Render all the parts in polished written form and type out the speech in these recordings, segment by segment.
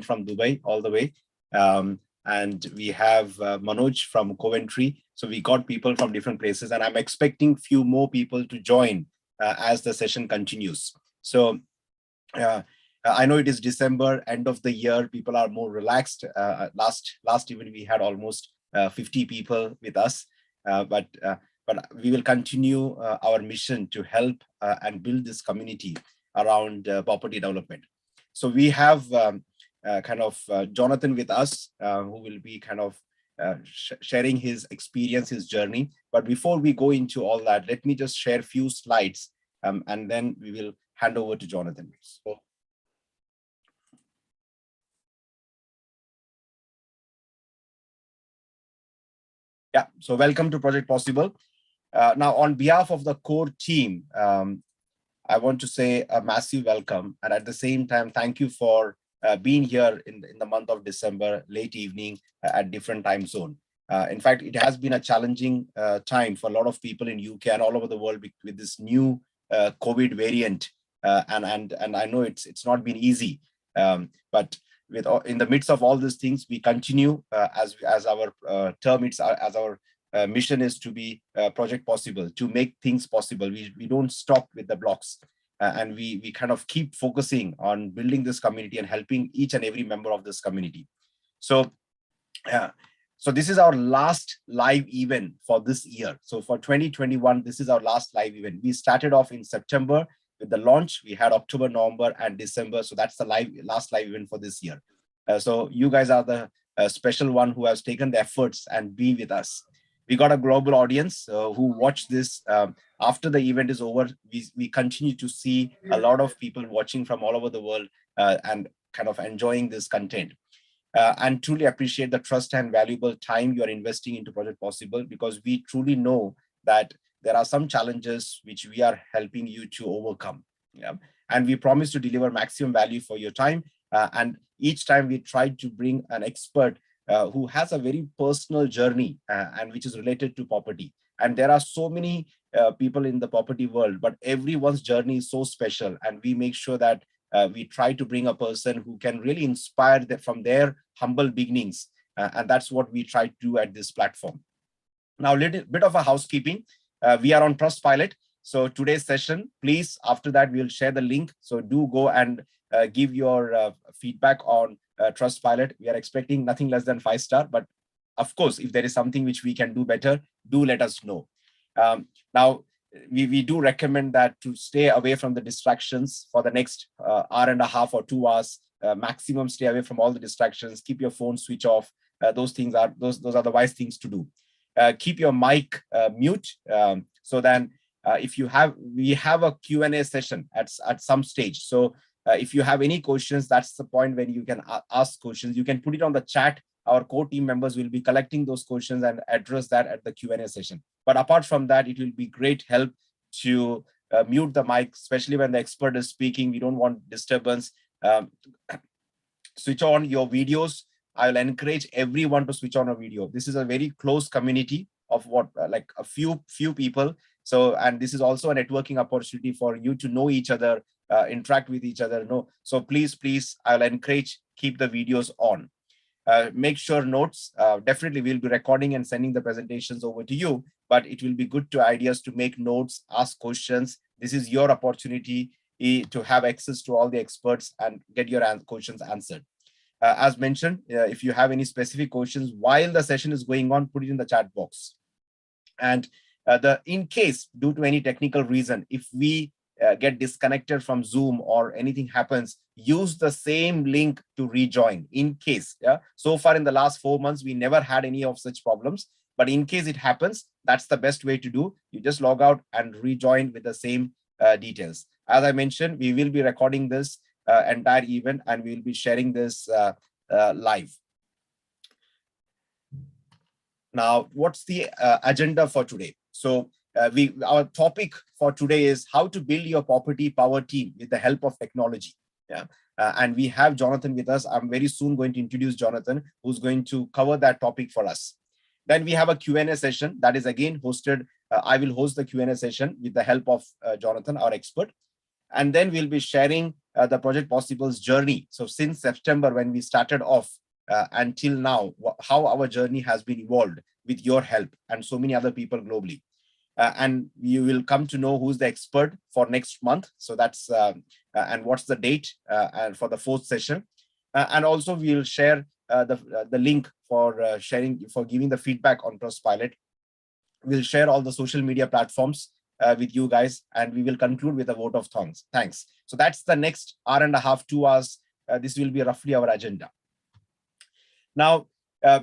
from Dubai all the way. And we have Manoj from Coventry. So we got people from different places, and I'm expecting few more people to join as the session continues. So I know it is December, end of the year. People are more relaxed. Last event we had almost 50 people with us, but we will continue our mission to help and build this community around property development. So we have Jonathan with us, who will be sharing his experience, his journey. But before we go into all that, let me just share a few slides, and then we will hand over to Jonathan. So, yeah, so welcome to Project Possible. Now, on behalf of the core team, I want to say a massive welcome, and at the same time, thank you for being here in the month of December, late evening at different time zone. In fact, it has been a challenging time for a lot of people in UK and all over the world with this new COVID variant, and I know it's not been easy, but in the midst of all these things, we continue as our term, as our mission is to be Project Possible, to make things possible. We don't stop with the blocks, and we kind of keep focusing on building this community and helping each and every member of this community. So this is our last live event for this year. So for 2021, this is our last live event. We started off in September with the launch. We had October, November, and December. So that's the last live event for this year. So you guys are the special one who has taken the efforts and be with us. We got a global audience who watch this after the event is over. We continue to see a lot of people watching from all over the world and kind of enjoying this content. And truly appreciate the trust and valuable time you are investing into Project Possible, because we truly know that there are some challenges which we are helping you to overcome. Yeah? And we promise to deliver maximum value for your time. And each time we try to bring an expert who has a very personal journey and which is related to property. And there are so many people in the property world, but everyone's journey is so special. And we make sure that we try to bring a person who can really inspire them from their humble beginnings. And that's what we try to do at this platform. Now, a little bit of a housekeeping. We are on Trustpilot. So today's session, please, after that, we'll share the link. So do go and give your feedback on Trustpilot. We are expecting nothing less than 5-star, but of course, if there is something which we can do better, do let us know. Now, we do recommend that to stay away from the distractions for the next hour and a half or 2 hours. Maximum stay away from all the distractions. Keep your phone switch off. Those are the wise things to do. Keep your mic mute. So then, we have a Q&A session at some stage. So if you have any questions, that's the point when you can ask questions. You can put it on the chat. Our core team members will be collecting those questions and address that at the Q&A session. But apart from that, it will be great help to mute the mic, especially when the expert is speaking. We don't want disturbance. Switch on your videos. I'll encourage everyone to switch on a video. This is a very close community of like a few people. So, and this is also a networking opportunity for you to know each other, interact with each other. So please, I'll encourage, keep the videos on. Make sure notes. Definitely we'll be recording and sending the presentations over to you, but it will be good to ideas to make notes, ask questions. This is your opportunity to have access to all the experts and get your questions answered. As mentioned, if you have any specific questions while the session is going on, put it in the chat box. And in case, due to any technical reason, if we get disconnected from Zoom or anything happens, use the same link to rejoin in case. Yeah. So far in the last 4 months, we never had any of such problems. But in case it happens, that's the best way to do. You just log out and rejoin with the same details. As I mentioned, we will be recording this entire event and we will be sharing this live. Now, what's the agenda for today? So our topic for today is how to build your property power team with the help of technology. Yeah. And we have Jonathan with us. I'm very soon going to introduce Jonathan, who's going to cover that topic for us. Then we have a Q&A session that is again hosted. I will host the Q&A session with the help of Jonathan, our expert. And then we'll be sharing the Project Possible's journey. So since September, when we started off until now, how our journey has been evolved with your help and so many other people globally. And you will come to know who's the expert for next month. So that's, and what's the date and for the 4th session. And also we'll share the link for sharing, for giving the feedback on Trustpilot. We'll share all the social media platforms with you guys, and we will conclude with a vote of thanks. So that's the next hour and a half, 2 hours. This will be roughly our agenda. Now,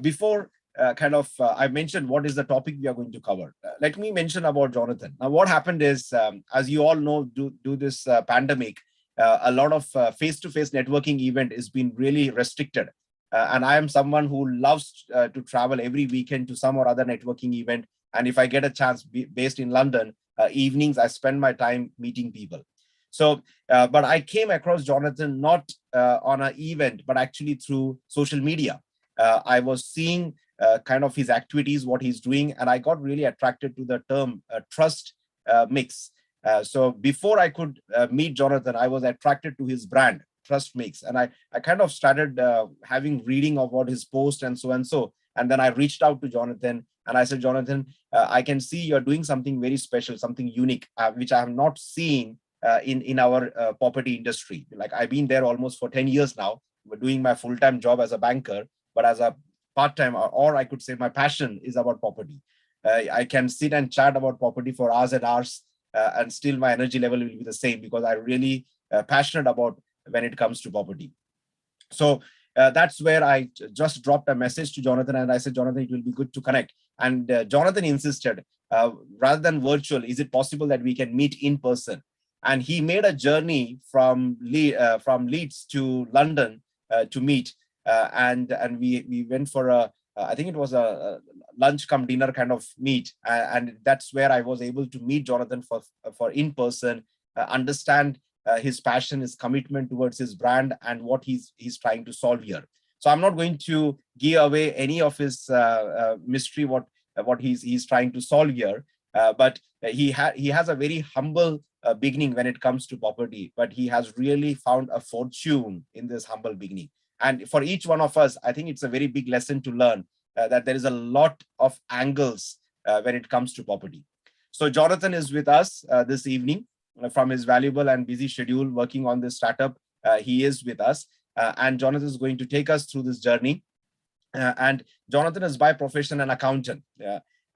before I mentioned what is the topic we are going to cover. Let me mention about Jonathan. Now, what happened is, as you all know, due this pandemic, a lot of face-to-face networking event is being really restricted. And I am someone who loves to travel every weekend to some or other networking event. And if I get a chance, based in London, evenings, I spend my time meeting people. So, but I came across Jonathan not on an event, but actually through social media. I was seeing kind of his activities, what he's doing, and I got really attracted to the term Trustmix. So before I could meet Jonathan, I was attracted to his brand, Trustmix, and I kind of started having reading about his post and so and so. And then I reached out to Jonathan and I said, Jonathan, I can see you're doing something very special, something unique, which I have not seen in our property industry. Like, I've been there almost for 10 years now, doing my full-time job as a banker, but as a part-time, or I could say my passion is about property. I can sit and chat about property for hours and hours, and still my energy level will be the same, because I'm really passionate about when it comes to property. So that's where I just dropped a message to Jonathan, and I said, Jonathan, it will be good to connect. And Jonathan insisted, rather than virtual, is it possible that we can meet in person? And he made a journey from Leeds to London to meet. And we went for I think it was a lunch come dinner kind of meet. And that's where I was able to meet Jonathan for in person, understand his passion, his commitment towards his brand, and what he's trying to solve here. So I'm not going to give away any of his mystery, what he's trying to solve here. But he has a very humble beginning when it comes to property, but he has really found a fortune in this humble beginning. And for each one of us, I think it's a very big lesson to learn that there is a lot of angles when it comes to property. So Jonathan is with us this evening from his valuable and busy schedule working on this startup. He is with us, and Jonathan is going to take us through this journey. And Jonathan is by profession an accountant,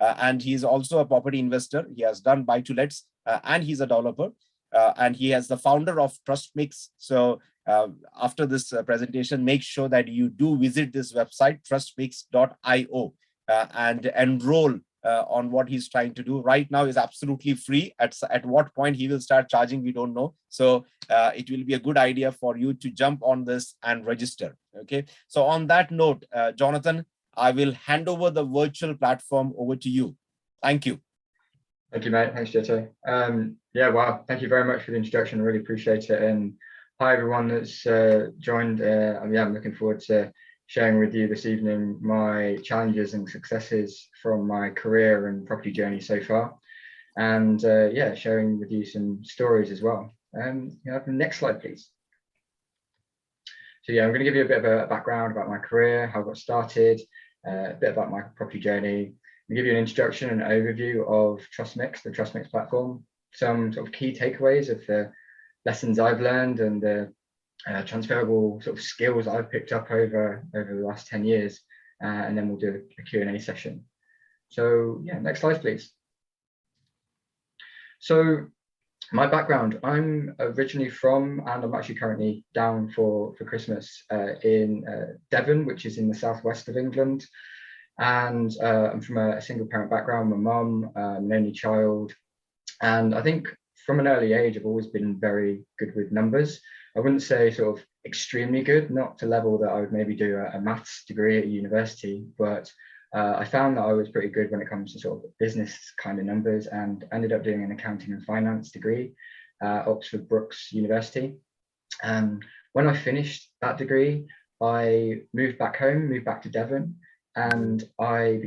and he's also a property investor. He has done buy-to-lets, and he's a developer, and he is the founder of Trustmix. So after this presentation, make sure that you do visit this website, trustmix.io, and enroll on what he's trying to do. Right now is absolutely free. At what point he will start charging, we don't know. So it will be a good idea for you to jump on this and register. Okay. So on that note, Jonathan, I will hand over the virtual platform over to you. Thank you. Thank you, mate. Thanks, Jete. Yeah, well, thank you very much for the introduction. I really appreciate it. And hi, everyone that's joined. Yeah, I'm looking forward to sharing with you this evening my challenges and successes from my career and property journey so far. And yeah, sharing with you some stories as well. The next slide, please. So yeah, I'm going to give you a bit of a background about my career, how I got started, a bit about my property journey. I'll give you an introduction and overview of Trustmix, the Trustmix platform, some sort of key takeaways of the lessons I've learned and the transferable sort of skills I've picked up over the last 10 years, and then we'll do a Q&A session. So yeah, next slide, please. So my background, I'm originally from, and I'm actually currently down for Christmas in Devon, which is in the southwest of England. And I'm from a single parent background. My mum, an only child. And I think from an early age, I've always been very good with numbers. I wouldn't say sort of extremely good, not to level that I would maybe do a maths degree at university, but I found that I was pretty good when it comes to sort of business kind of numbers, and ended up doing an accounting and finance degree at Oxford Brookes University. When I finished that degree, I moved back home, moved back to Devon, and I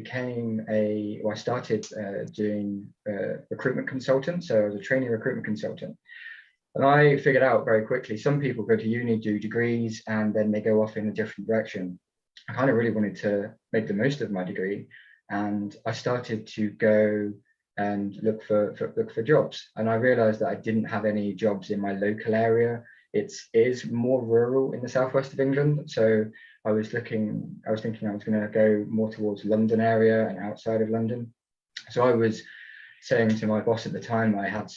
started doing recruitment consultant. So I was a trainee recruitment consultant. And I figured out very quickly, some people go to uni, do degrees, and then they go off in a different direction. I kind of really wanted to make the most of my degree, and I started to go and look for jobs. And I realized that I didn't have any jobs in my local area. It is more rural in the southwest of England. So I was thinking I was going to go more towards London area and outside of London. So I was saying to my boss at the time, I had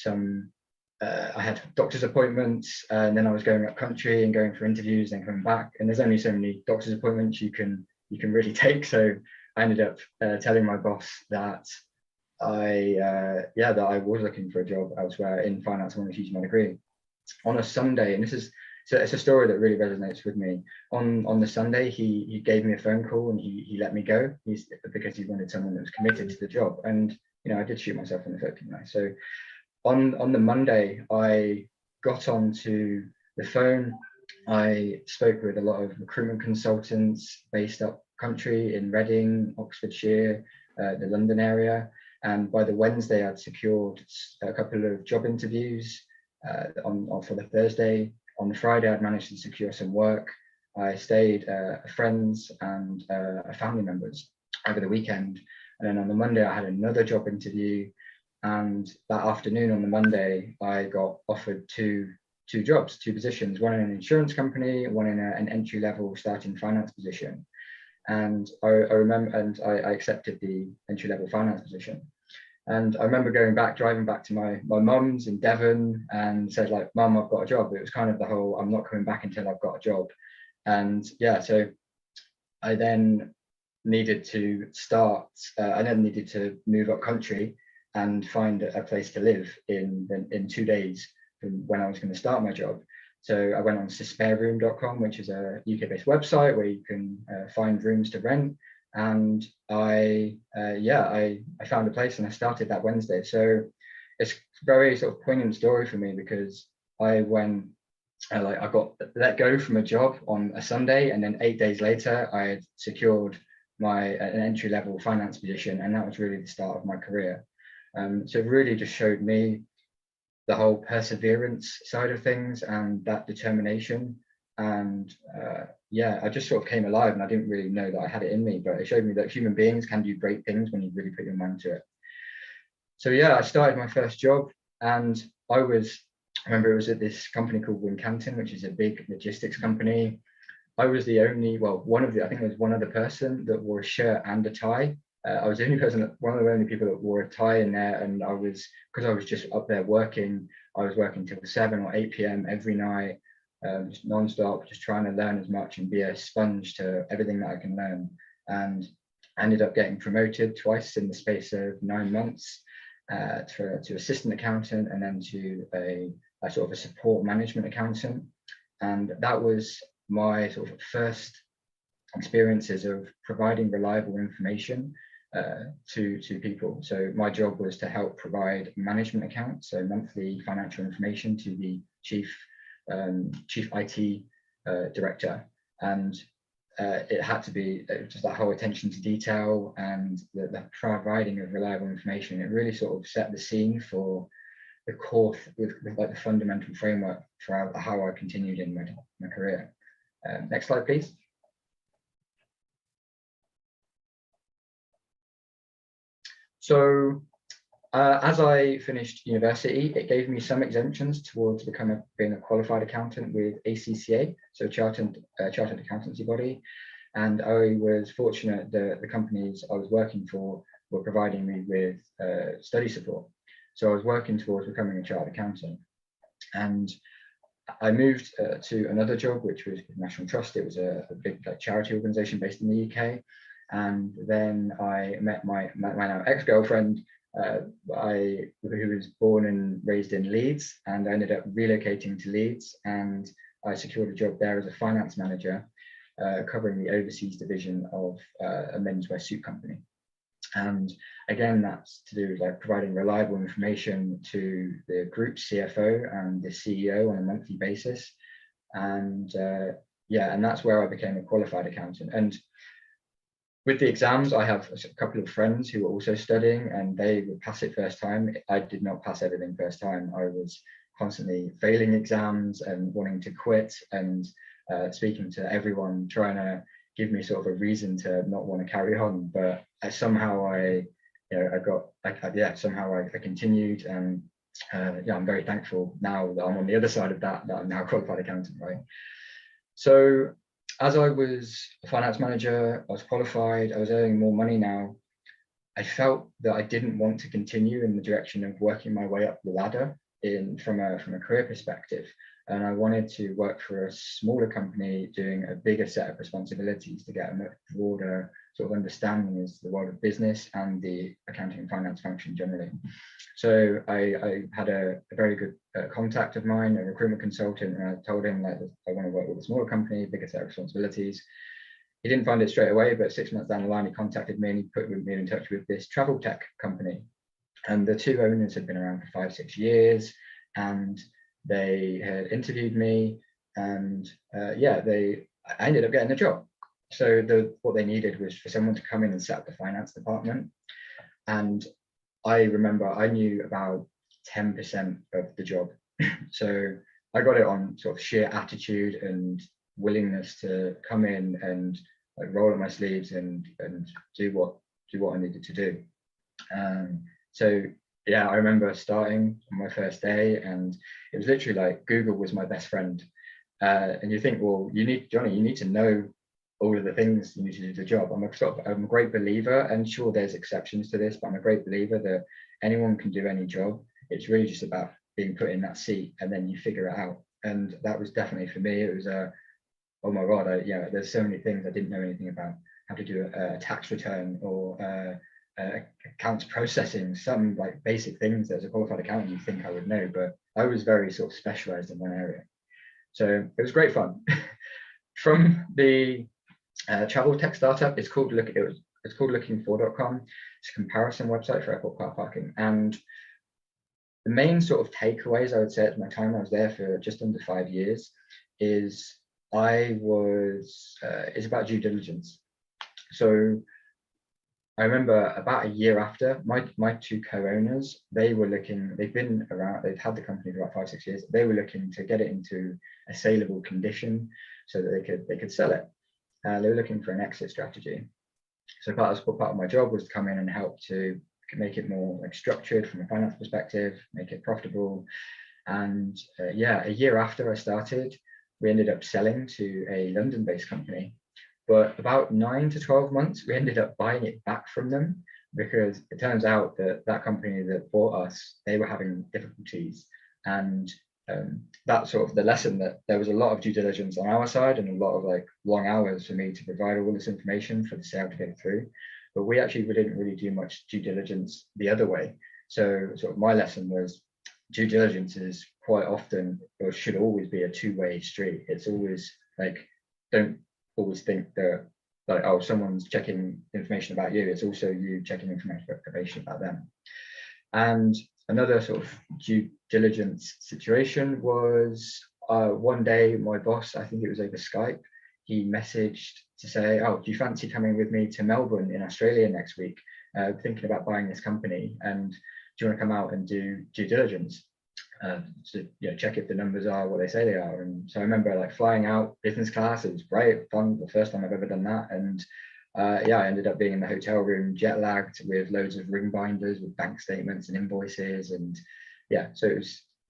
doctor's appointments, and then I was going up country and going for interviews and coming back. And there's only so many doctor's appointments you can really take. So I ended up telling my boss that that I was looking for a job elsewhere in finance. I wanted to use my degree. On a Sunday, and it's a story that really resonates with me. On the Sunday, he gave me a phone call and he let me go. Because he wanted someone that was committed to the job. And I did shoot myself in the foot, didn't I? So on the Monday, I got onto the phone. I spoke with a lot of recruitment consultants based up country in Reading, Oxfordshire, the London area. And by the Wednesday, I'd secured a couple of job interviews for the Thursday. On the Friday, I'd managed to secure some work. I stayed friends and family members over the weekend. And then on the Monday, I had another job interview. And that afternoon on the Monday, I got offered two jobs, two positions, one in an insurance company, one in an entry-level starting finance position. And I remember, and I accepted the entry-level finance position. And I remember driving back to my mum's in Devon, and said, like, "Mum, I've got a job." It was kind of the whole, I'm not coming back until I've got a job. And yeah, so I then needed to move up country and find a place to live in 2 days from when I was going to start my job. So I went on suspareroom.com, which is a UK-based website where you can find rooms to rent. And I found a place and I started that Wednesday. So it's a very sort of poignant story for me, because I got let go from a job on a Sunday, and then 8 days later I had secured an entry-level finance position, and that was really the start of my career. So it really just showed me the whole perseverance side of things and that determination. And I just sort of came alive, and I didn't really know that I had it in me, but it showed me that human beings can do great things when you really put your mind to it. So yeah, I started my first job, and I remember it was at this company called Wincanton, which is a big logistics company. I was I think there was one other person that wore a shirt and a tie. I was the only person, one of the only people that wore a tie in there, and because I was just up there working, I was working till 7 or 8 p.m. every night, just non-stop, just trying to learn as much and be a sponge to everything that I can learn. And I ended up getting promoted twice in the space of 9 months to assistant accountant, and then to a sort of a support management accountant. And that was my sort of first experiences of providing reliable information to people. So my job was to help provide management accounts, so monthly financial information, to the chief IT director. And it had to be just that whole attention to detail and the providing of reliable information. It really sort of set the scene for the core, with like the fundamental framework for how I continued in my career. Next slide, please. So as I finished university, it gave me some exemptions towards being a qualified accountant with ACCA, so chartered accountancy body. And I was fortunate that the companies I was working for were providing me with study support. So I was working towards becoming a chartered accountant. And I moved to another job, which was National Trust. It was a big charity organisation based in the UK. And then I met my now ex-girlfriend, who was born and raised in Leeds, and I ended up relocating to Leeds, and I secured a job there as a finance manager, covering the overseas division of a menswear suit company. And again, that's to do with like providing reliable information to the group CFO and the CEO on a monthly basis. And and that's where I became a qualified accountant. And with the exams, I have a couple of friends who were also studying, and they would pass it first time. I did not pass everything first time. I was constantly failing exams and wanting to quit, and speaking to everyone, trying to give me sort of a reason to not want to carry on. But somehow I continued, and yeah, I'm very thankful now that I'm on the other side of that I'm now a qualified accountant, right? So as I was a finance manager, I was qualified, I was earning more money now. I felt that I didn't want to continue in the direction of working my way up the ladder from a career perspective. And I wanted to work for a smaller company doing a bigger set of responsibilities to get a much broader sort of understanding as the world of business and the accounting and finance function generally. So I had a very good contact of mine, a recruitment consultant, and I told him that I want to work with a smaller company, bigger set of responsibilities. He didn't find it straight away, but 6 months down the line, he contacted me and he put me in touch with this travel tech company. And the two owners had been around for 5-6 years, and they had interviewed me, and I ended up getting the job. So what they needed was for someone to come in and set up the finance department. And I remember I knew about 10% of the job. So I got it on sort of sheer attitude and willingness to come in and like roll up my sleeves and do what I needed to do. So yeah, I remember starting on my first day, and it was literally like Google was my best friend. And you think, well, Johnny, you need to know all of the things you need to do the job. I'm a great believer, and sure, there's exceptions to this, but I'm a great believer that anyone can do any job. It's really just about being put in that seat, and then you figure it out. And that was definitely for me. It was oh my God, there's so many things I didn't know anything about. How to do a tax return or accounts processing, some like basic things as a qualified accountant you think I would know, but I was very sort of specialized in one area. So it was great fun. From the travel tech startup, it's called looking4.com. It's a comparison website for airport car parking. And the main sort of takeaways I would say at my time, I was there for just under 5 years, is it's about due diligence. So I remember about a year after, my two co-owners, they've been around, they've had the company for about 5-6 years. They were looking to get it into a saleable condition so that they could sell it. They were looking for an exit strategy. So part of my job was to come in and help to make it more like structured from a finance perspective, make it profitable. And a year after I started, we ended up selling to a London-based company. But about 9 to 12 months, we ended up buying it back from them, because it turns out that company that bought us, they were having difficulties. And that's sort of the lesson, that there was a lot of due diligence on our side and a lot of like long hours for me to provide all this information for the sale to go through. But we didn't really do much due diligence the other way. So sort of my lesson was due diligence is quite often, or should always be, a two-way street. It's always like, don't always think that like, oh, someone's checking information about you. It's also you checking information about them. And another sort of due diligence situation was one day my boss, I think it was over Skype, he messaged to say, oh, do you fancy coming with me to Melbourne in Australia next week? Thinking about buying this company, and do you want to come out and do due diligence? To check if the numbers are what they say they are. And so I remember like flying out business class. It was great fun, the first time I've ever done that. And I ended up being in the hotel room, jet lagged, with loads of ring binders with bank statements and invoices. And so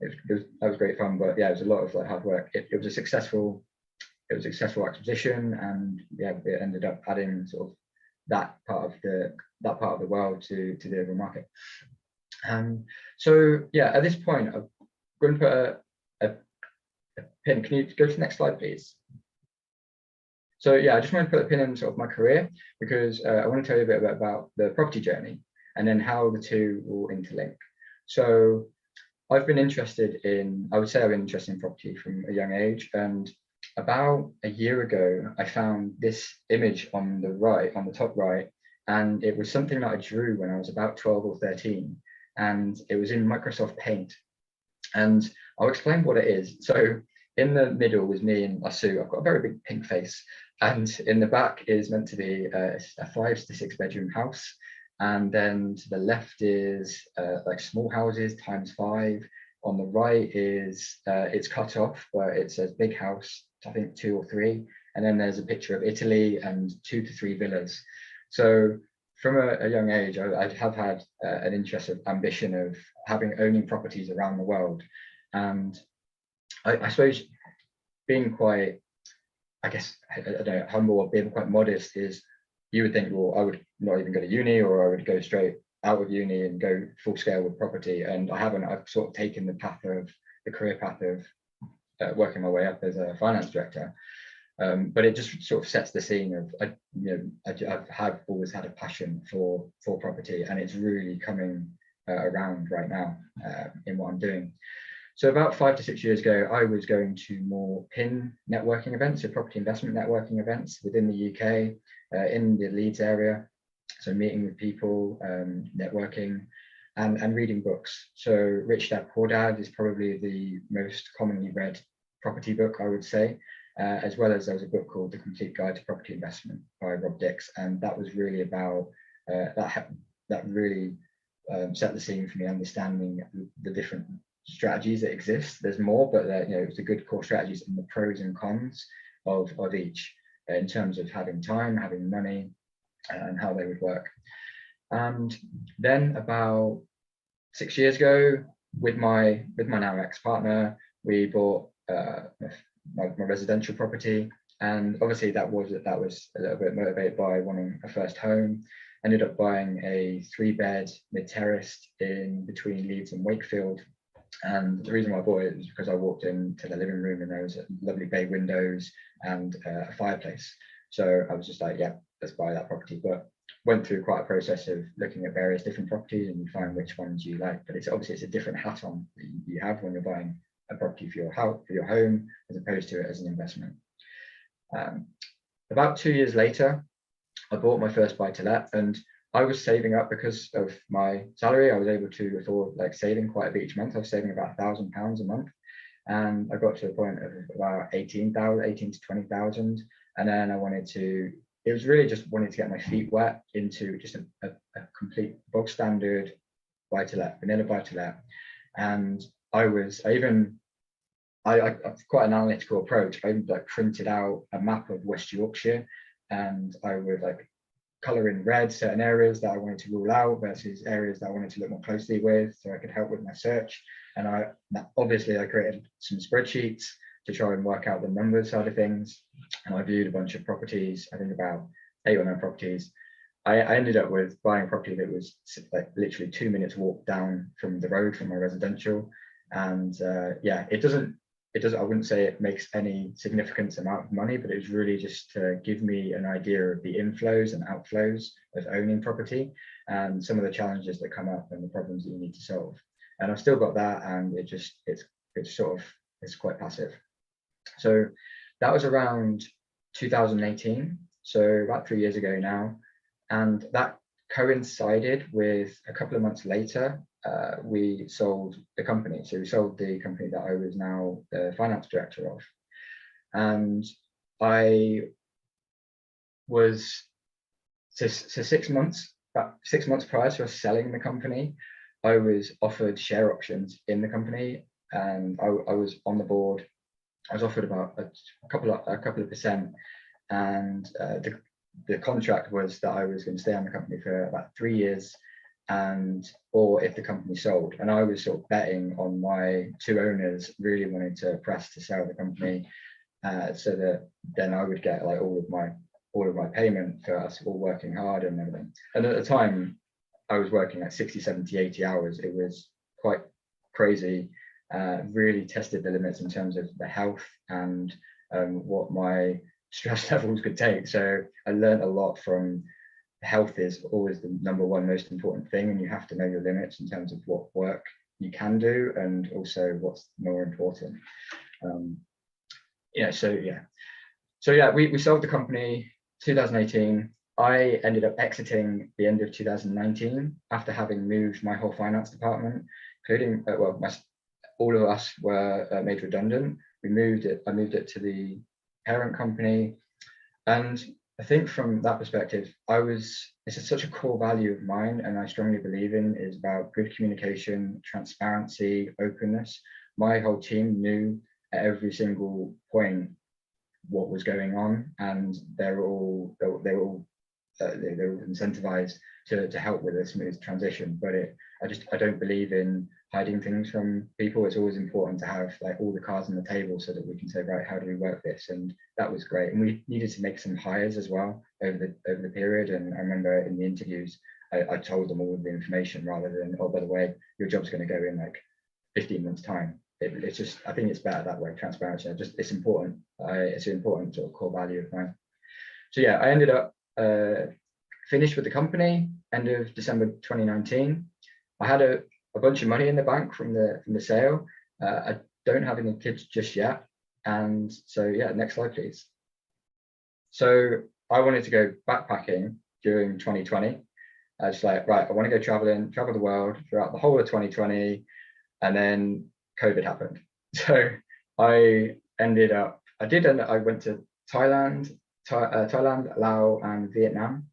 that was great fun. But it was a lot of like hard work. It was a successful acquisition, and it ended up adding sort of that part of the world to the overall market. So at this point, I'm going to put a pin. Can you go to the next slide, please? So I just want to put a pin in sort of my career, because I want to tell you a bit about the property journey and then how the two will interlink. So I've been interested in property from a young age, and about a year ago, I found this image on the top right, and it was something that I drew when I was about 12 or 13. And it was in Microsoft Paint. And I'll explain what it is. So in the middle was me and Asu. I've got a very big pink face. And in the back is meant to be a 5 to 6 bedroom house. And then to the left is like small houses times 5. On the right is it's cut off, where it says big house, I think 2 or 3, and then there's a picture of Italy and 2 to 3 villas. So from a young age, I have had an interest of ambition of owning properties around the world, and I suppose being quite, I guess, I don't know, humble or being quite modest is, you would think, well, I would not even go to uni, or I would go straight out of uni and go full scale with property. And I haven't. I've sort of taken the career path of working my way up as a finance director. But it just sort of sets the scene of, I've always had a passion for property, and it's really coming around right now in what I'm doing. So about 5 to 6 years ago, I was going to more PIN networking events, so property investment networking events within the UK, in the Leeds area. So meeting with people, networking, and reading books. So Rich Dad Poor Dad is probably the most commonly read property book, I would say, as well as there was a book called The Complete Guide to Property Investment by Rob Dix, and that was really about that really set the scene for me, understanding the different strategies that exist. There's more, but it's the good core strategies and the pros and cons of each in terms of having time, having money, and how they would work. And then about 6 years ago, with my now ex-partner, we bought my residential property, and obviously that was a little bit motivated by wanting a first home. Ended up buying a 3-bed mid-terraced in between Leeds and Wakefield. And the reason why I bought it was because I walked into the living room and there was lovely bay windows and a fireplace. So I was just like, yeah, let's buy that property. But went through quite a process of looking at various different properties, and you find which ones you like. But it's obviously a different hat on that you have when you're buying a property for your house, for your home, as opposed to it as an investment. About 2 years later, I bought my first buy-to-let, and I was saving up because of my salary. I was able to afford saving quite a bit each month. I was saving about £1,000 a month, and I got to a point of about 18 to 20,000. And then it was really just wanting to get my feet wet into just a complete bog standard buy-to-let, vanilla buy-to-let. And I've quite an analytical approach. I even printed out a map of West Yorkshire, and I would colour in red certain areas that I wanted to rule out versus areas that I wanted to look more closely with, so I could help with my search. And I created some spreadsheets to try and work out the numbers side of things. And I viewed a bunch of properties, I think about 8 or 9 properties. I ended up with buying a property that was literally 2 minutes walk down from the road from my residential. And I wouldn't say it makes any significant amount of money, but it was really just to give me an idea of the inflows and outflows of owning property and some of the challenges that come up and the problems that you need to solve. And I've still got that, and it's quite passive. So that was around 2018, so about 3 years ago now, and that coincided with a couple of months later, we sold the company. So we sold the company that I was now the finance director of. And I was, about 6 months prior to us selling the company, I was offered share options in the company, and I was on the board. I was offered about a couple of percent, and the contract was that I was going to stay on the company for about 3 years, or if the company sold. And I was sort of betting on my 2 owners really wanting to press to sell the company, so that then I would get all of my payment for us all working hard and everything. And at the time, I was working 60, 70, 80 hours. It was quite crazy. Really tested the limits in terms of the health and what my stress levels could take. So I learned a lot from health is always the number one most important thing, and you have to know your limits in terms of what work you can do and also what's more important. We sold the company 2018. I ended up exiting the end of 2019 after having moved my whole finance department, including all of us were made redundant. I moved it to the parent company, and I think from that perspective, it's such a core value of mine, and I strongly believe in, is about good communication, transparency, openness. My whole team knew at every single point what was going on, and they were all incentivized to help with a smooth transition. But I don't believe in hiding things from people. It's always important to have like all the cards on the table so that we can say, right, how do we work this? And that was great. And we needed to make some hires as well over the period. And I remember in the interviews, I told them all of the information rather than, oh, by the way, your job's going to go in like 15 months time. It's just, I think it's better that way. Transparency, it's important. It's an important sort of core value of mine. So yeah, I ended up finished with the company end of December 2019. I had a bunch of money in the bank from the sale. I don't have any kids just yet, and so yeah, next slide please. So I wanted to go backpacking during 2020. I was like, right, I want to go travel the world throughout the whole of 2020, and then COVID happened. So I went to Thailand, Laos, and Vietnam.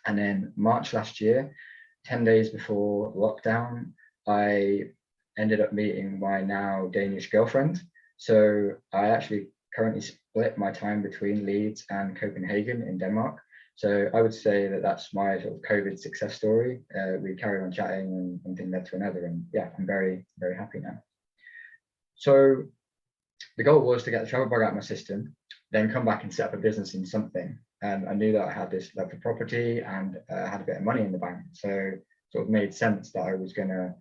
And then March last year, 10 days before lockdown, I ended up meeting my now Danish girlfriend. So I actually currently split my time between Leeds and Copenhagen in Denmark. So I would say that that's my sort of COVID success story. We carried on chatting and one thing led to another. And yeah, I'm very, very happy now. So the goal was to get the travel bug out of my system, then come back and set up a business in something. And I knew that I had this love for property and had a bit of money in the bank. So sort of made sense that I was going to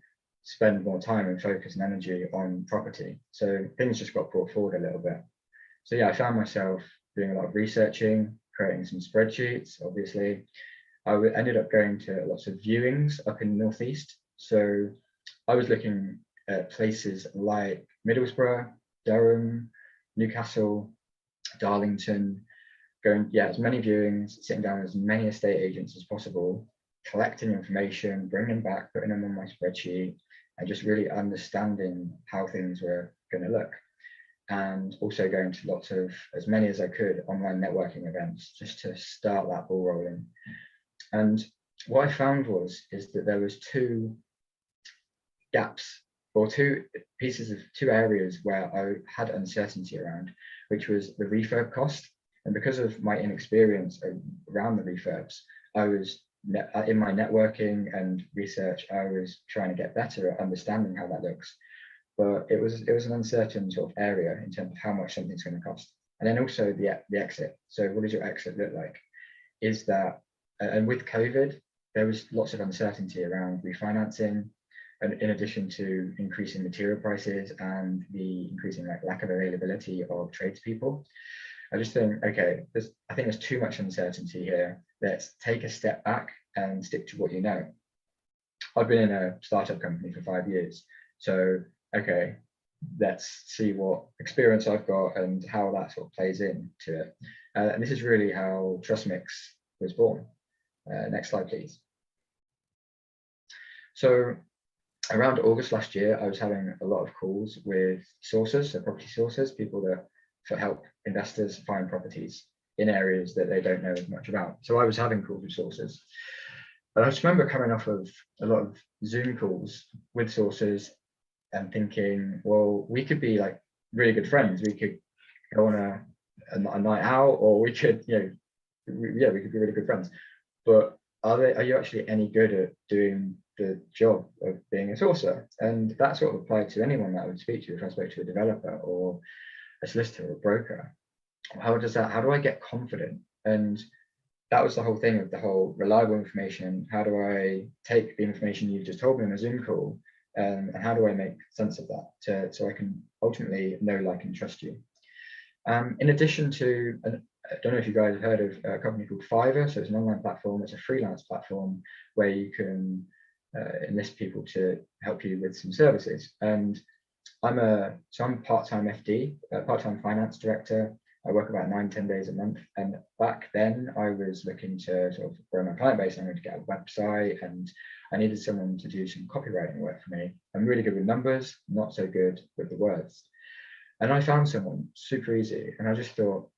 spend more time and focus and energy on property. So things just got brought forward a little bit. So yeah, I found myself doing a lot of researching, creating some spreadsheets, obviously. I ended up going to lots of viewings up in the Northeast. So I was looking at places like Middlesbrough, Durham, Newcastle, Darlington, going, yeah, as many viewings, sitting down with as many estate agents as possible, collecting information, bringing them back, putting them on my spreadsheet, and just really understanding how things were going to look. And also going to lots of, as many as I could, online networking events, just to start that ball rolling. And what I found is that there was two gaps, or two areas where I had uncertainty around, which was the refurb cost. And because of my inexperience around the refurbs, I was in my networking and research, I was trying to get better at understanding how that looks. But it was an uncertain sort of area in terms of how much something's going to cost. And then also the exit. So what does your exit look like? Is that, and with COVID, there was lots of uncertainty around refinancing, and in addition to increasing material prices and the increasing lack of availability of tradespeople. I just think, okay, I think there's too much uncertainty here. Let's take a step back and stick to what you know. I've been in a startup company for 5 years. So, okay, let's see what experience I've got and how that sort of plays into it. And this is really how Trustmix was born. Next slide, please. So around August last year, I was having a lot of calls with sourcers, so property sourcers, people that help investors find properties in areas that they don't know as much about. So I was having calls with sourcers. But I just remember coming off of a lot of Zoom calls with sourcers and thinking, well, we could be like really good friends. We could go on a night out, or we could, we could be really good friends. But are you actually any good at doing the job of being a sourcer? And that sort of applied to anyone that I would speak to. If I spoke to a developer or a solicitor or a broker, how do I get confident? And that was the whole thing of the whole reliable information. How do I take the information you've just told me on a Zoom call, and how do I make sense of that so I can ultimately know, like, and trust you? In addition to, I don't know if you guys have heard of a company called Fiverr. So it's an online platform. It's a freelance platform where you can enlist people to help you with some services. And I'm part-time FD, part-time finance director. I work about 9-10 days a month. And back then I was looking to sort of grow my client base. I wanted to get a website, and I needed someone to do some copywriting work for me. I'm really good with numbers, not so good with the words. And I found someone super easy. And I just thought,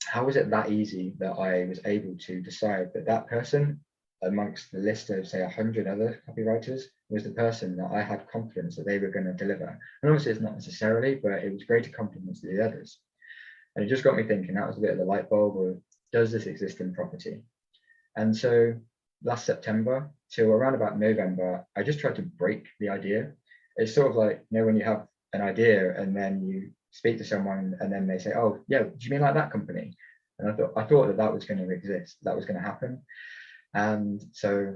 how was it that easy that I was able to decide that that person amongst the list of say 100 other copywriters was the person that I had confidence that they were going to deliver? And obviously it's not necessarily, but it was greater confidence than the others. And it just got me thinking, that was a bit of the light bulb of, does this exist in property? And so last September till around about November, I just tried to break the idea. It's sort of like, you know, when you have an idea and then you speak to someone and then they say, oh yeah, do you mean like that company? And I thought that that was going to exist, that was going to happen. And so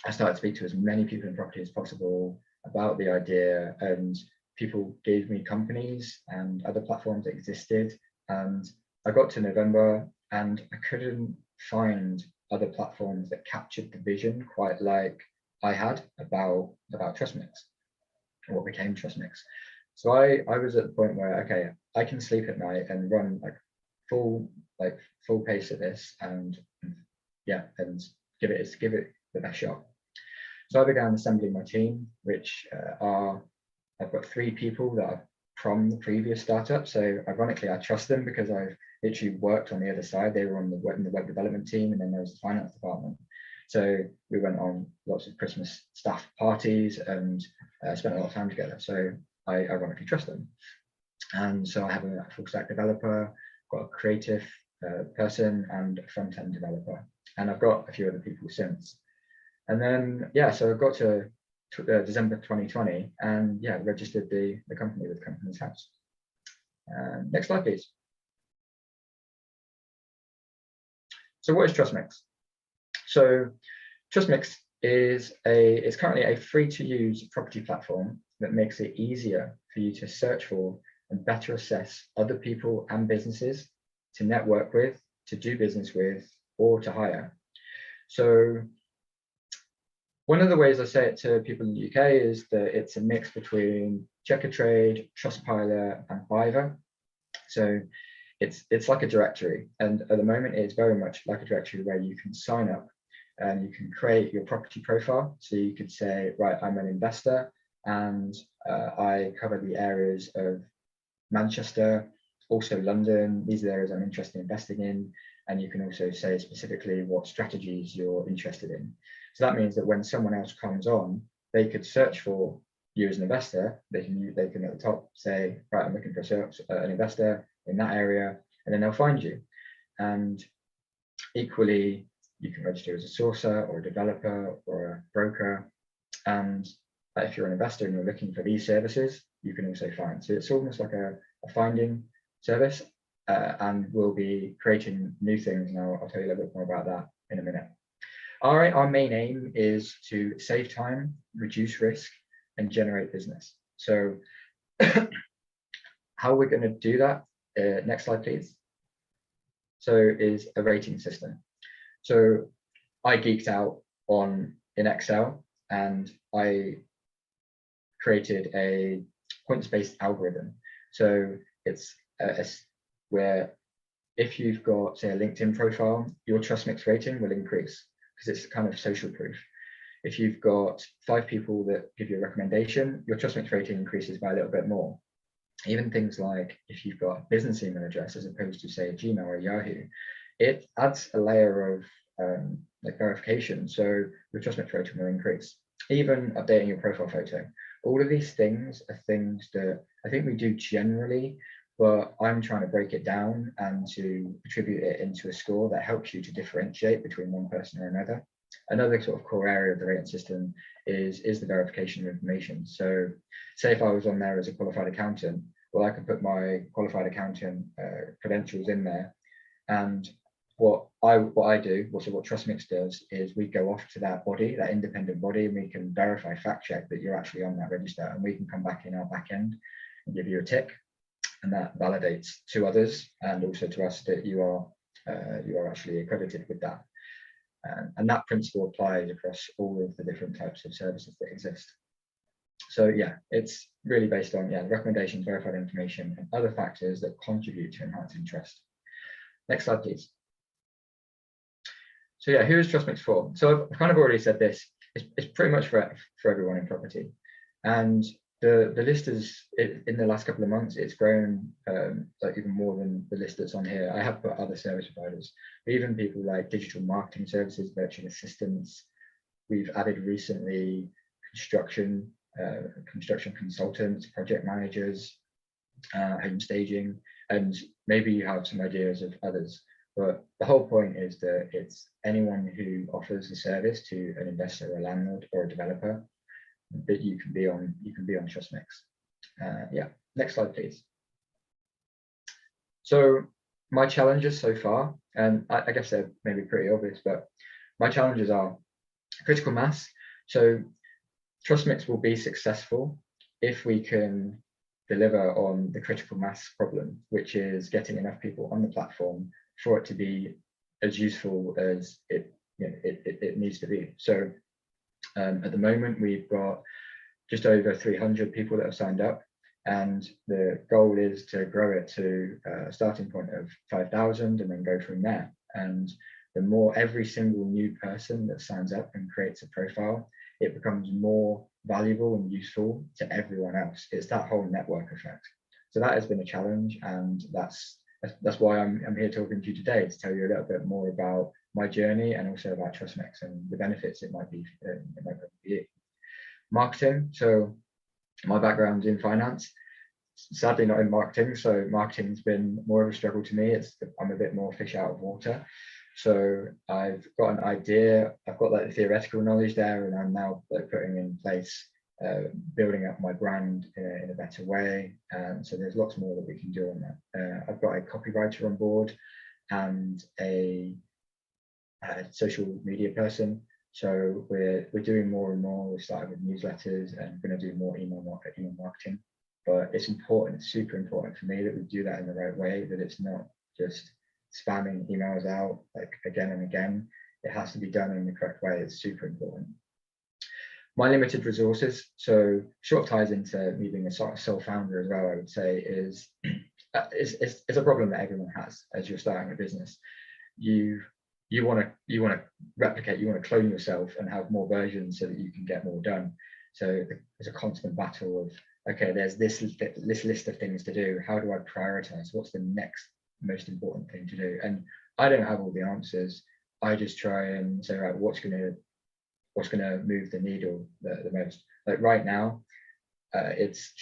I started to speak to as many people in property as possible about the idea, and people gave me companies and other platforms that existed. And I got to November and I couldn't find other platforms that captured the vision quite like I had about Trustmix, and what became Trustmix. So I was at the point where, okay, I can sleep at night and run like full pace at this, and yeah, and give it the best shot. So I began assembling my team, which I've got 3 people that are from the previous startup. So ironically, I trust them because I've literally worked on the other side. They were on the web development team, and then there was the finance department. So we went on lots of Christmas staff parties and spent a lot of time together. So I ironically trust them. And so I have a full stack developer, got a creative person, and a front end developer. And I've got a few other people since. And then, yeah, so I got to December 2020 and yeah, registered the company with Companies House. Next slide, please. So what is Trustmix? So Trustmix is currently a free-to-use property platform that makes it easier for you to search for and better assess other people and businesses to network with, to do business with, or to hire. So one of the ways I say it to people in the UK is that it's a mix between Checkatrade, Trustpilot, and Fiverr. So it's like a directory, and at the moment it's very much like a directory where you can sign up and you can create your property profile. So you could say, right, I'm an investor and I cover the areas of Manchester, also London. These are the areas I'm interested in investing in. And you can also say specifically what strategies you're interested in. So that means that when someone else comes on, they could search for you as an investor. They can at the top say, right, I'm looking for an investor in that area, and then they'll find you. And equally, you can register as a sourcer or a developer or a broker. And if you're an investor and you're looking for these services, you can also find. So it's almost like a finding service. And we'll be creating new things, and I'll tell you a little bit more about that in a minute. All right, our main aim is to save time, reduce risk, and generate business. So how we're going to do that, next slide, please. So is a rating system. So I geeked out in Excel, and I created a points-based algorithm. So it's where if you've got, say, a LinkedIn profile, your Trustmix rating will increase because it's kind of social proof. If you've got 5 people that give you a recommendation, your Trustmix rating increases by a little bit more. Even things like if you've got a business email address as opposed to, say, a Gmail or a Yahoo, it adds a layer of verification. So your Trustmix rating will increase. Even updating your profile photo. All of these things are things that I think we do generally, but I'm trying to break it down and to attribute it into a score that helps you to differentiate between one person or another. Another sort of core area of the rating system is the verification of information. So say if I was on there as a qualified accountant, well, I could put my qualified accountant credentials in there. And what I do, also what Trustmix does, is we go off to that body, that independent body, and we can verify, fact check that you're actually on that register, and we can come back in our back end and give you a tick. And that validates to others and also to us that you are actually accredited with that. And that principle applies across all of the different types of services that exist. So yeah, it's really based on recommendations, verified information, and other factors that contribute to enhancing trust. Next slide, please. So yeah, who is Trustmix for? So I've kind of already said this. It's pretty much for everyone in property. And The list is in the last couple of months, it's grown like even more than the list that's on here. I have put other service providers, but even people like digital marketing services, virtual assistants. We've added recently construction consultants, project managers, home staging, and maybe you have some ideas of others. But the whole point is that it's anyone who offers a service to an investor, a landlord, or a developer that you can be on Trustmix. Yeah, next slide, please. So my challenges so far, and I guess they're maybe pretty obvious, but my challenges are critical mass. So Trustmix will be successful if we can deliver on the critical mass problem, which is getting enough people on the platform for it to be as useful as it needs to be. So at the moment, we've got just over 300 people that have signed up, and the goal is to grow it to a starting point of 5,000 and then go from there. And the more every single new person that signs up and creates a profile, it becomes more valuable and useful to everyone else. It's that whole network effect. So that has been a challenge, and that's why I'm here talking to you today, to tell you a little bit more about my journey and also about Trustmix and the benefits it might be for you. Marketing. So my background's in finance, sadly not in marketing. So marketing's been more of a struggle to me. I'm a bit more fish out of water. So I've got an idea, I've got like the theoretical knowledge there, and I'm now like putting in place, building up my brand in a better way. So there's lots more that we can do on that. I've got a copywriter on board and a social media person. So we're doing more and more. We started with newsletters and going to do more email marketing. But it's important, it's super important for me that we do that in the right way, that it's not just spamming emails out like again and again. It has to be done in the correct way. It's super important. My limited resources, so sort of ties into me being a sort of sole founder as well, I would say, is it's a problem that everyone has as you're starting a business. You want to replicate, you want to clone yourself and have more versions so that you can get more done. So there's a constant battle of, okay, there's this list of things to do. How do I prioritize? What's the next most important thing to do? And I don't have all the answers. I just try and say, right, what's going to move the needle the most. Like right now, it's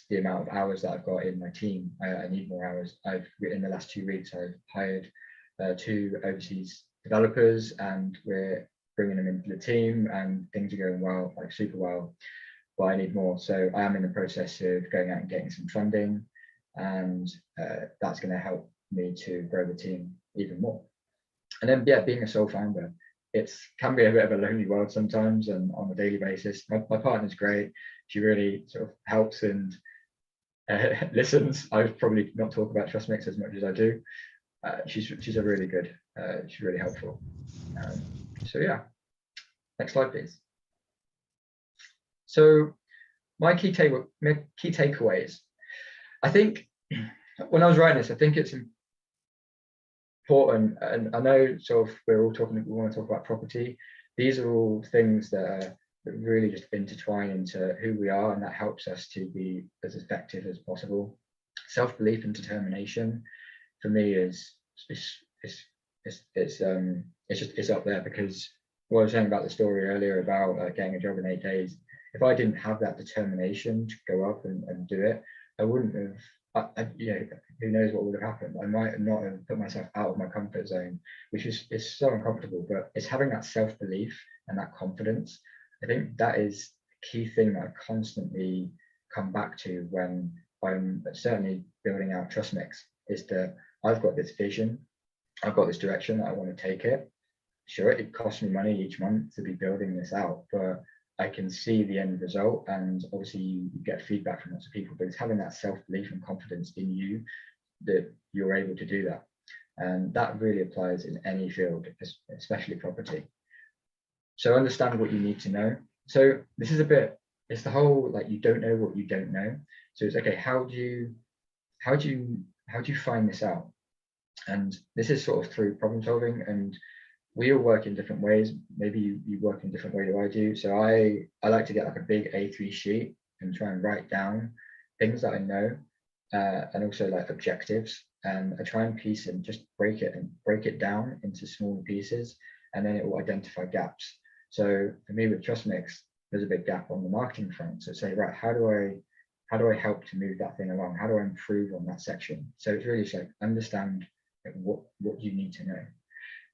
the amount of hours that I've got in my team. I need more hours. In the last 2 weeks, I've hired 2 overseas developers, and we're bringing them into the team, and things are going well, like super well, but I need more. So I am in the process of going out and getting some funding, and that's going to help me to grow the team even more. And then, yeah, being a sole founder, it can be a bit of a lonely world sometimes, and on a daily basis. My partner's great. She really sort of helps and listens. I probably not talk about Trustmix as much as I do. She's a really good, she's really helpful. So yeah, next slide, please. So my key takeaways. I think when I was writing this, I think it's important, and I know sort of we want to talk about property. These are all things that really just intertwine into who we are, and that helps us to be as effective as possible. Self-belief and determination for me is it's up there, because what I was saying about the story earlier about getting a job in 8 days, if I didn't have that determination to go up and do it, I wouldn't have, who knows what would have happened. I might not have put myself out of my comfort zone, which is so uncomfortable, but it's having that self-belief and that confidence. I think that is the key thing that I constantly come back to when I'm certainly building out Trustmix, is that I've got this vision, I've got this direction that I want to take it. Sure, it costs me money each month to be building this out, but I can see the end result, and obviously you get feedback from lots of people, but it's having that self-belief and confidence in you that you're able to do that. And that really applies in any field, especially property. So understand what you need to know. So this is it's the whole, like, you don't know what you don't know. So it's okay, how do you find this out? And this is sort of through problem solving, and we all work in different ways. Maybe you work in different way than I do. So I like to get like a big A3 sheet, and try and write down things that I know, and also like objectives. And I try and piece and just break it down into smaller pieces, and then it will identify gaps. So for me with Trustmix, there's a big gap on the marketing front. So say, right, how do I help to move that thing along? How do I improve on that section? So it's really like understand like, what you need to know.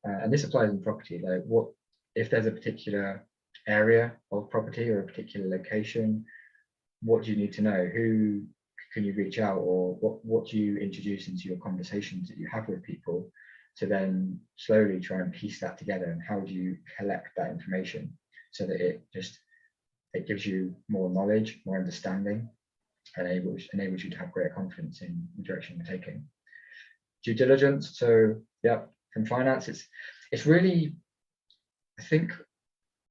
And this applies in property, like what if there's a particular area of property or a particular location, what do you need to know? Who can you reach out, or what do you introduce into your conversations that you have with people to then slowly try and piece that together? And how do you collect that information so that it gives you more knowledge, more understanding, and enables you to have greater confidence in the direction you're taking. Due diligence. So yeah, from finance, it's really, I think,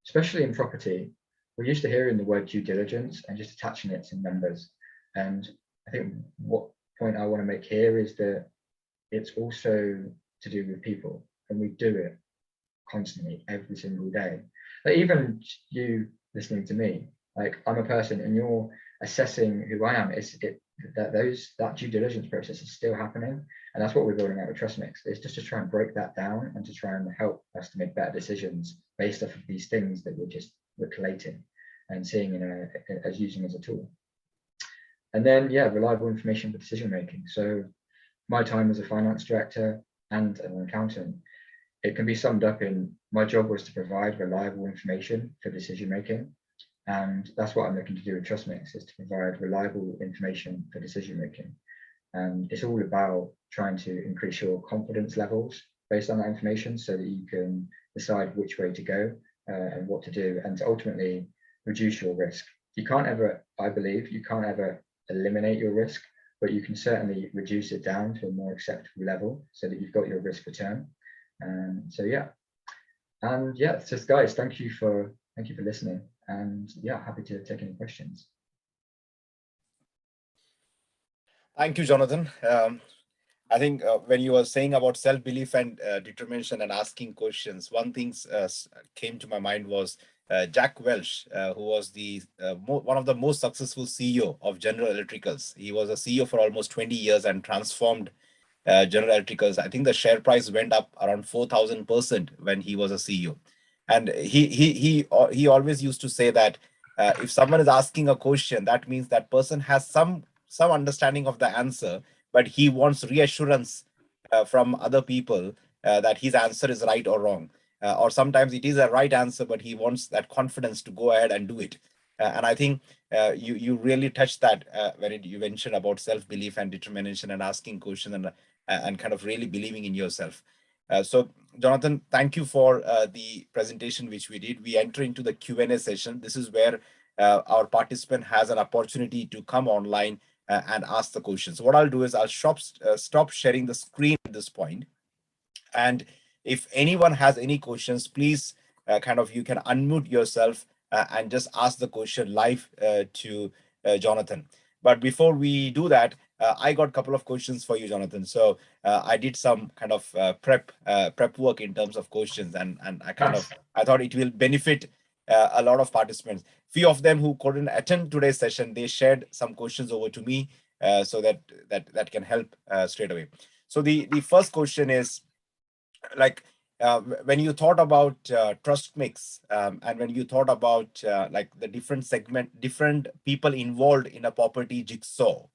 especially in property, we're used to hearing the word due diligence and just attaching it to numbers. And I think what point I want to make here is that it's also to do with people, and we do it constantly every single day. Like even you listening to me, like I'm a person and you're assessing who I am. That due diligence process is still happening, and that's what we're building out with Trustmix. It's just to try and break that down and to try and help us to make better decisions based off of these things that we're collating and seeing as using as a tool. And then yeah, reliable information for decision making. So my time as a finance director and an accountant, it can be summed up in my job was to provide reliable information for decision making. And that's what I'm looking to do with Trustmix, is to provide reliable information for decision making. And it's all about trying to increase your confidence levels based on that information so that you can decide which way to go and what to do, and to ultimately reduce your risk. You can't ever, I believe, you can't ever eliminate your risk, but you can certainly reduce it down to a more acceptable level so that you've got your risk return. So yeah, and yeah, so guys, thank you for listening, and yeah, happy to take any questions. Thank you, Jonathan. I think when you were saying about self-belief and determination and asking questions, one thing came to my mind was Jack Welch, who was one of the most successful CEO of General Electricals. He was a CEO for almost 20 years and transformed General Electricals. I think the share price went up around 4,000% when he was a CEO. And he always used to say that if someone is asking a question, that means that person has some understanding of the answer, but he wants reassurance from other people that his answer is right or wrong. Or sometimes it is a right answer, but he wants that confidence to go ahead and do it. And I think you really touched that when you mentioned about self-belief and determination and asking questions and kind of really believing in yourself. So Jonathan, thank you for the presentation which we did. We enter into the Q&A session. This is where our participant has an opportunity to come online and ask the questions. What I'll do is I'll stop sharing the screen at this point. And if anyone has any questions, please you can unmute yourself and just ask the question live to Jonathan. But before we do that, I got a couple of questions for you, Jonathan. So I did some kind of prep work in terms of questions, and I thought it will benefit a lot of participants. Few of them who couldn't attend today's session, they shared some questions over to me so that can help straight away. So the first question is, like, when you thought about Trustmix and when you thought about like the different people involved in a property jigsaw,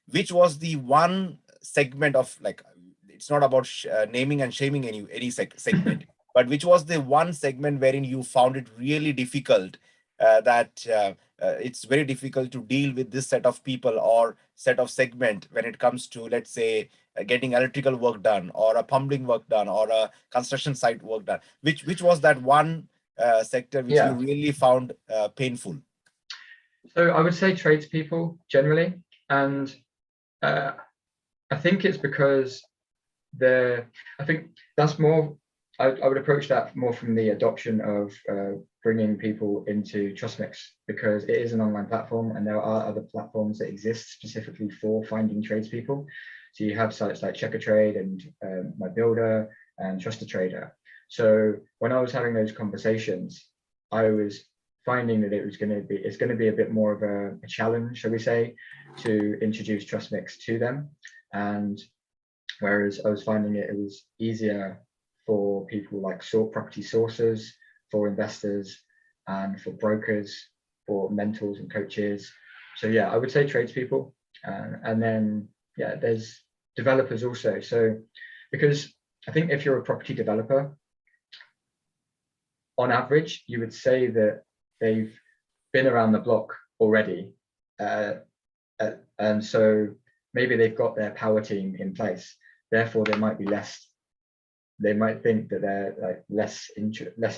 which was the one segment of, like, it's not about naming and shaming any segment, but which was the one segment wherein you found it really difficult that it's very difficult to deal with this set of people or set of segment when it comes to, let's say, getting electrical work done or a plumbing work done or a construction site work done? Which was that one sector which you really found painful? So I would say tradespeople generally, and I think it's because I think that's more, I would approach that more from the adoption of bringing people into Trustmix, because it is an online platform and there are other platforms that exist specifically for finding tradespeople. So you have sites like Check a Trade and My Builder and Trust a Trader. So when I was having those conversations, I was finding that it's going to be a bit more of a challenge, shall we say, to introduce Trustmix to them. And whereas I was finding it was easier for people like property sources, for investors, and for brokers, for mentors and coaches. So yeah, I would say tradespeople, and then yeah, there's developers also. So because I think if you're a property developer, on average, you would say that they've been around the block already, and so maybe they've got their power team in place. Therefore, they might be less. They might think that they're like less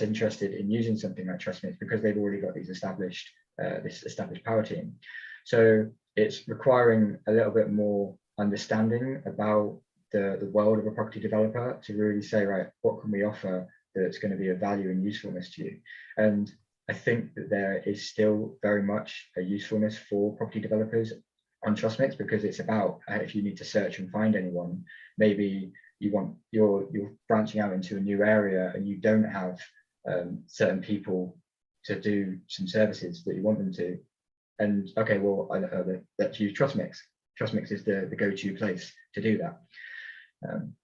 interested in using something like Trustmix because they've already got these established this established power team. So it's requiring a little bit more understanding about the world of a property developer to really say, right, what can we offer that's going to be of value and usefulness to you? And I think that there is still very much a usefulness for property developers on Trustmix, because it's about if you need to search and find anyone, maybe you're branching out into a new area and you don't have certain people to do some services that you want them to. And okay, well, let's use Trustmix. Trustmix is the go-to place to do that.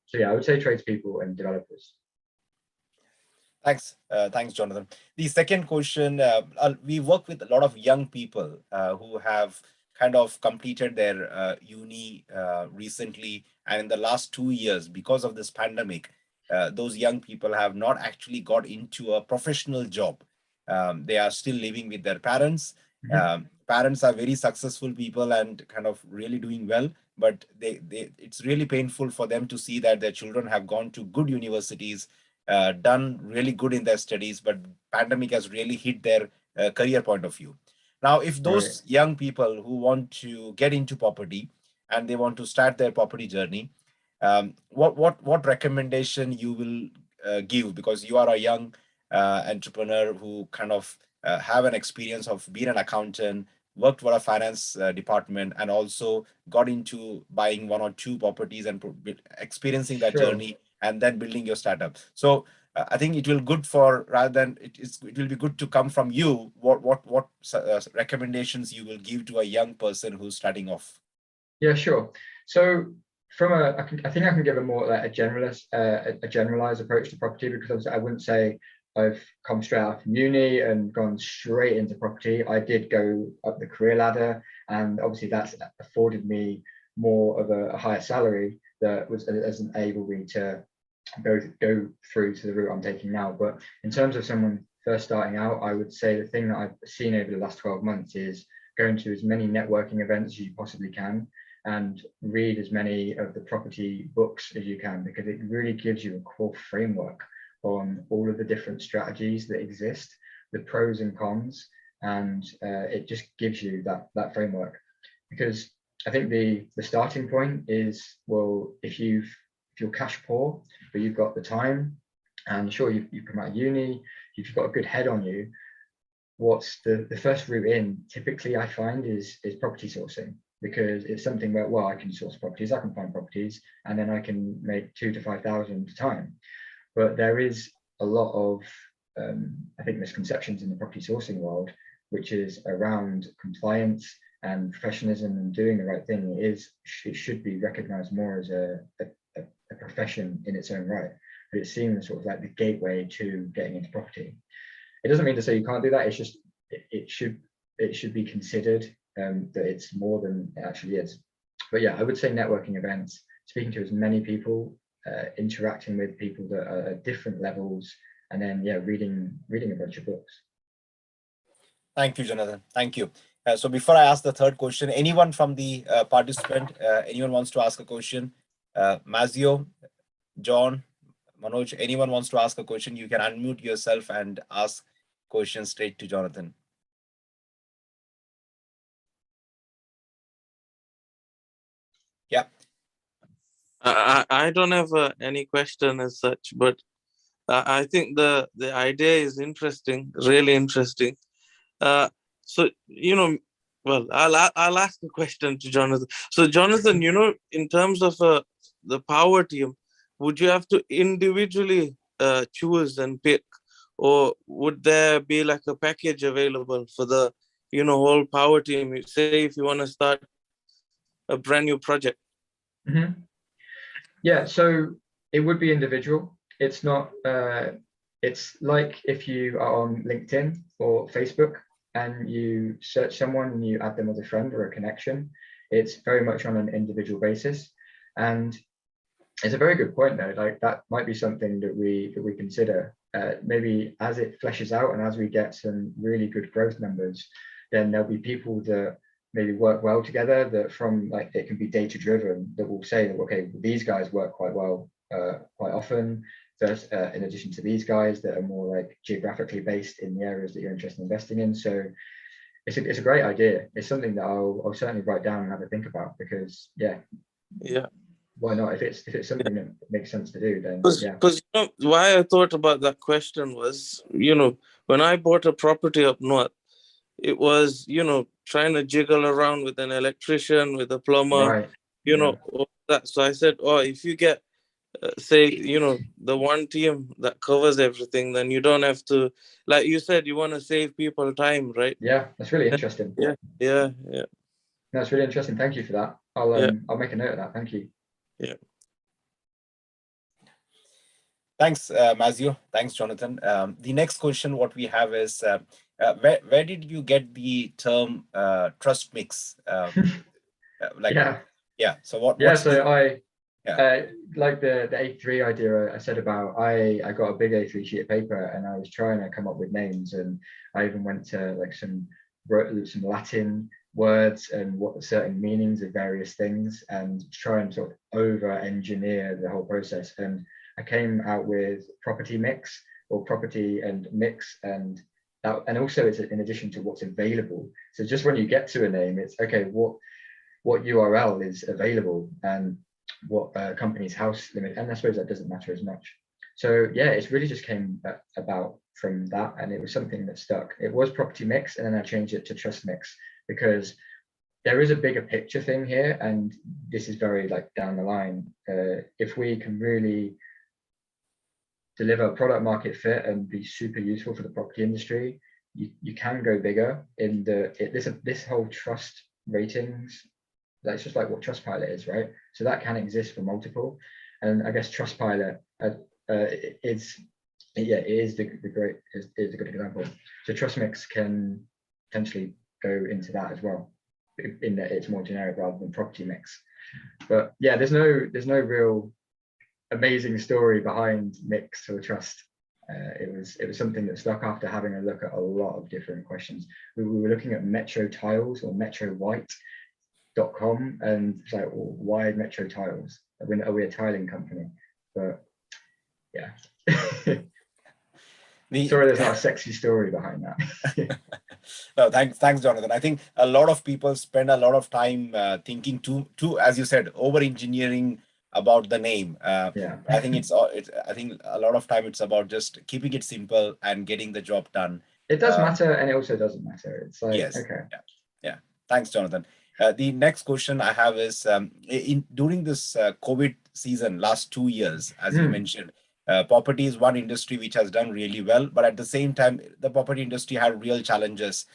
So yeah, I would say tradespeople and developers. Thanks, Jonathan. The second question, we work with a lot of young people who have kind of completed their uni recently, and in the last 2 years, because of this pandemic, those young people have not actually got into a professional job. They are still living with their parents. Parents are very successful people and kind of really doing well, but it's really painful for them to see that their children have gone to good universities, done really good in their studies, but pandemic has really hit their career point of view. Now, if those young people who want to get into property and they want to start their property journey, what recommendation you will give? Because you are a young entrepreneur who kind of have an experience of being an accountant, worked for a finance department, and also got into buying 1 or 2 properties and experiencing that journey and then building your startup. So I think it will good for, rather than it will be good to come from you. What recommendations you will give to a young person who's starting off? Yeah, sure. So from I think I can give a more like a generalized approach to property, because I wouldn't say I've come straight out from uni and gone straight into property. I did go up the career ladder, and obviously that's afforded me more of a higher salary that hasn't able me to go through to the route I'm taking now. But in terms of someone first starting out, I would say the thing that I've seen over the last 12 months is going to as many networking events as you possibly can and read as many of the property books as you can, because it really gives you a core framework on all of the different strategies that exist, the pros and cons, and it just gives you that framework. Because I think the starting point is, well, if you're cash poor but you've got the time, and sure, you've come out of uni, you've got a good head on you, what's the first route in typically I find is property sourcing, because it's something where, well, I can source properties, I can find properties, and then I can make 2,000 to 5,000 at a time. But there is a lot of I think misconceptions in the property sourcing world, which is around compliance and professionalism and doing the right thing. It should be recognized more as a profession in its own right, but it's seen as sort of like the gateway to getting into property. It doesn't mean to say you can't do that. It's just it should be considered that it's more than it actually is. But yeah, I would say networking events, speaking to as many people, interacting with people that are at different levels, and then yeah, reading a bunch of books. Thank you, Jonathan. Thank you. So before I ask the third question, anyone from the participant, anyone wants to ask a question? Mazio, John, Manoj, anyone wants to ask a question, you can unmute yourself and ask questions straight to Jonathan. Yeah. I don't have any question as such, but I think the idea is interesting, really interesting. So, well, I'll ask a question to Jonathan. So, Jonathan, in terms of the power team, would you have to individually choose and pick, or would there be like a package available for the, whole power team? Say if you want to start a brand new project. Yeah, so it would be individual. It's not, it's like if you are on LinkedIn or Facebook and you search someone and you add them as a friend or a connection, it's very much on an individual basis. And it's a very good point though, like that might be something that we consider. Maybe as it fleshes out and as we get some really good growth numbers, then there'll be people that maybe work well together, that from like, it can be data driven, that will say that, okay, these guys work quite well quite often. There's in addition to these guys that are more like geographically based in the areas that you're interested in investing in. So it's a great idea. It's something that I'll certainly write down and have a think about, because yeah, why not? If it's something that makes sense to do, then yeah. Because why I thought about that question was, when I bought a property up north, it was, trying to jiggle around with an electrician, with a plumber, right. all that. So I said, oh, if you get, say, the one team that covers everything, then you don't have to, like you said, you want to save people time, right? Yeah, that's really interesting. Yeah. That's really interesting. Thank you for that. I'll make a note of that. Thank you. Yeah. Thanks, Mazio. Thanks, Jonathan. The next question, what we have is, where did you get the term Trustmix? So what? Yeah, so I like the A3 idea I said about. I got a big A3 sheet of paper and I was trying to come up with names, and I even went to like wrote some Latin words and what certain meanings of various things, and try and sort of over engineer the whole process. And I came out with property mix, or property and mix, and also it's in addition to what's available. So just when you get to a name, it's okay, what URL is available and what company's house limit, and I suppose that doesn't matter as much. So yeah, it's really just came about from that, and it was something that stuck. It was property mix, and then I changed it to Trustmix, because there is a bigger picture thing here, and this is very like down the line. If we can really deliver product market fit and be super useful for the property industry, you can go bigger in this whole trust ratings. That's just like what Trustpilot is, right? So that can exist for multiple, and I guess Trustpilot is a good example. So Trustmix can potentially go into that as well, in that it's more generic rather than property mix. But yeah, there's no real amazing story behind mix or trust. It was something that stuck after having a look at a lot of different questions. We were looking at Metro Tiles or Metro White.com, and it's like, well, why Metro Tiles? Are we a tiling company? But yeah. Sorry, there's not a sexy story behind that. No, thanks, Jonathan. I think a lot of people spend a lot of time thinking too, as you said, over engineering about the name. I think I think a lot of time it's about just keeping it simple and getting the job done. It does matter, and it also doesn't matter. It's like, yes, okay. Yeah. Thanks, Jonathan. The next question I have is, during this COVID season, last 2 years, as you mentioned, property is one industry which has done really well, but at the same time, the property industry had real challenges,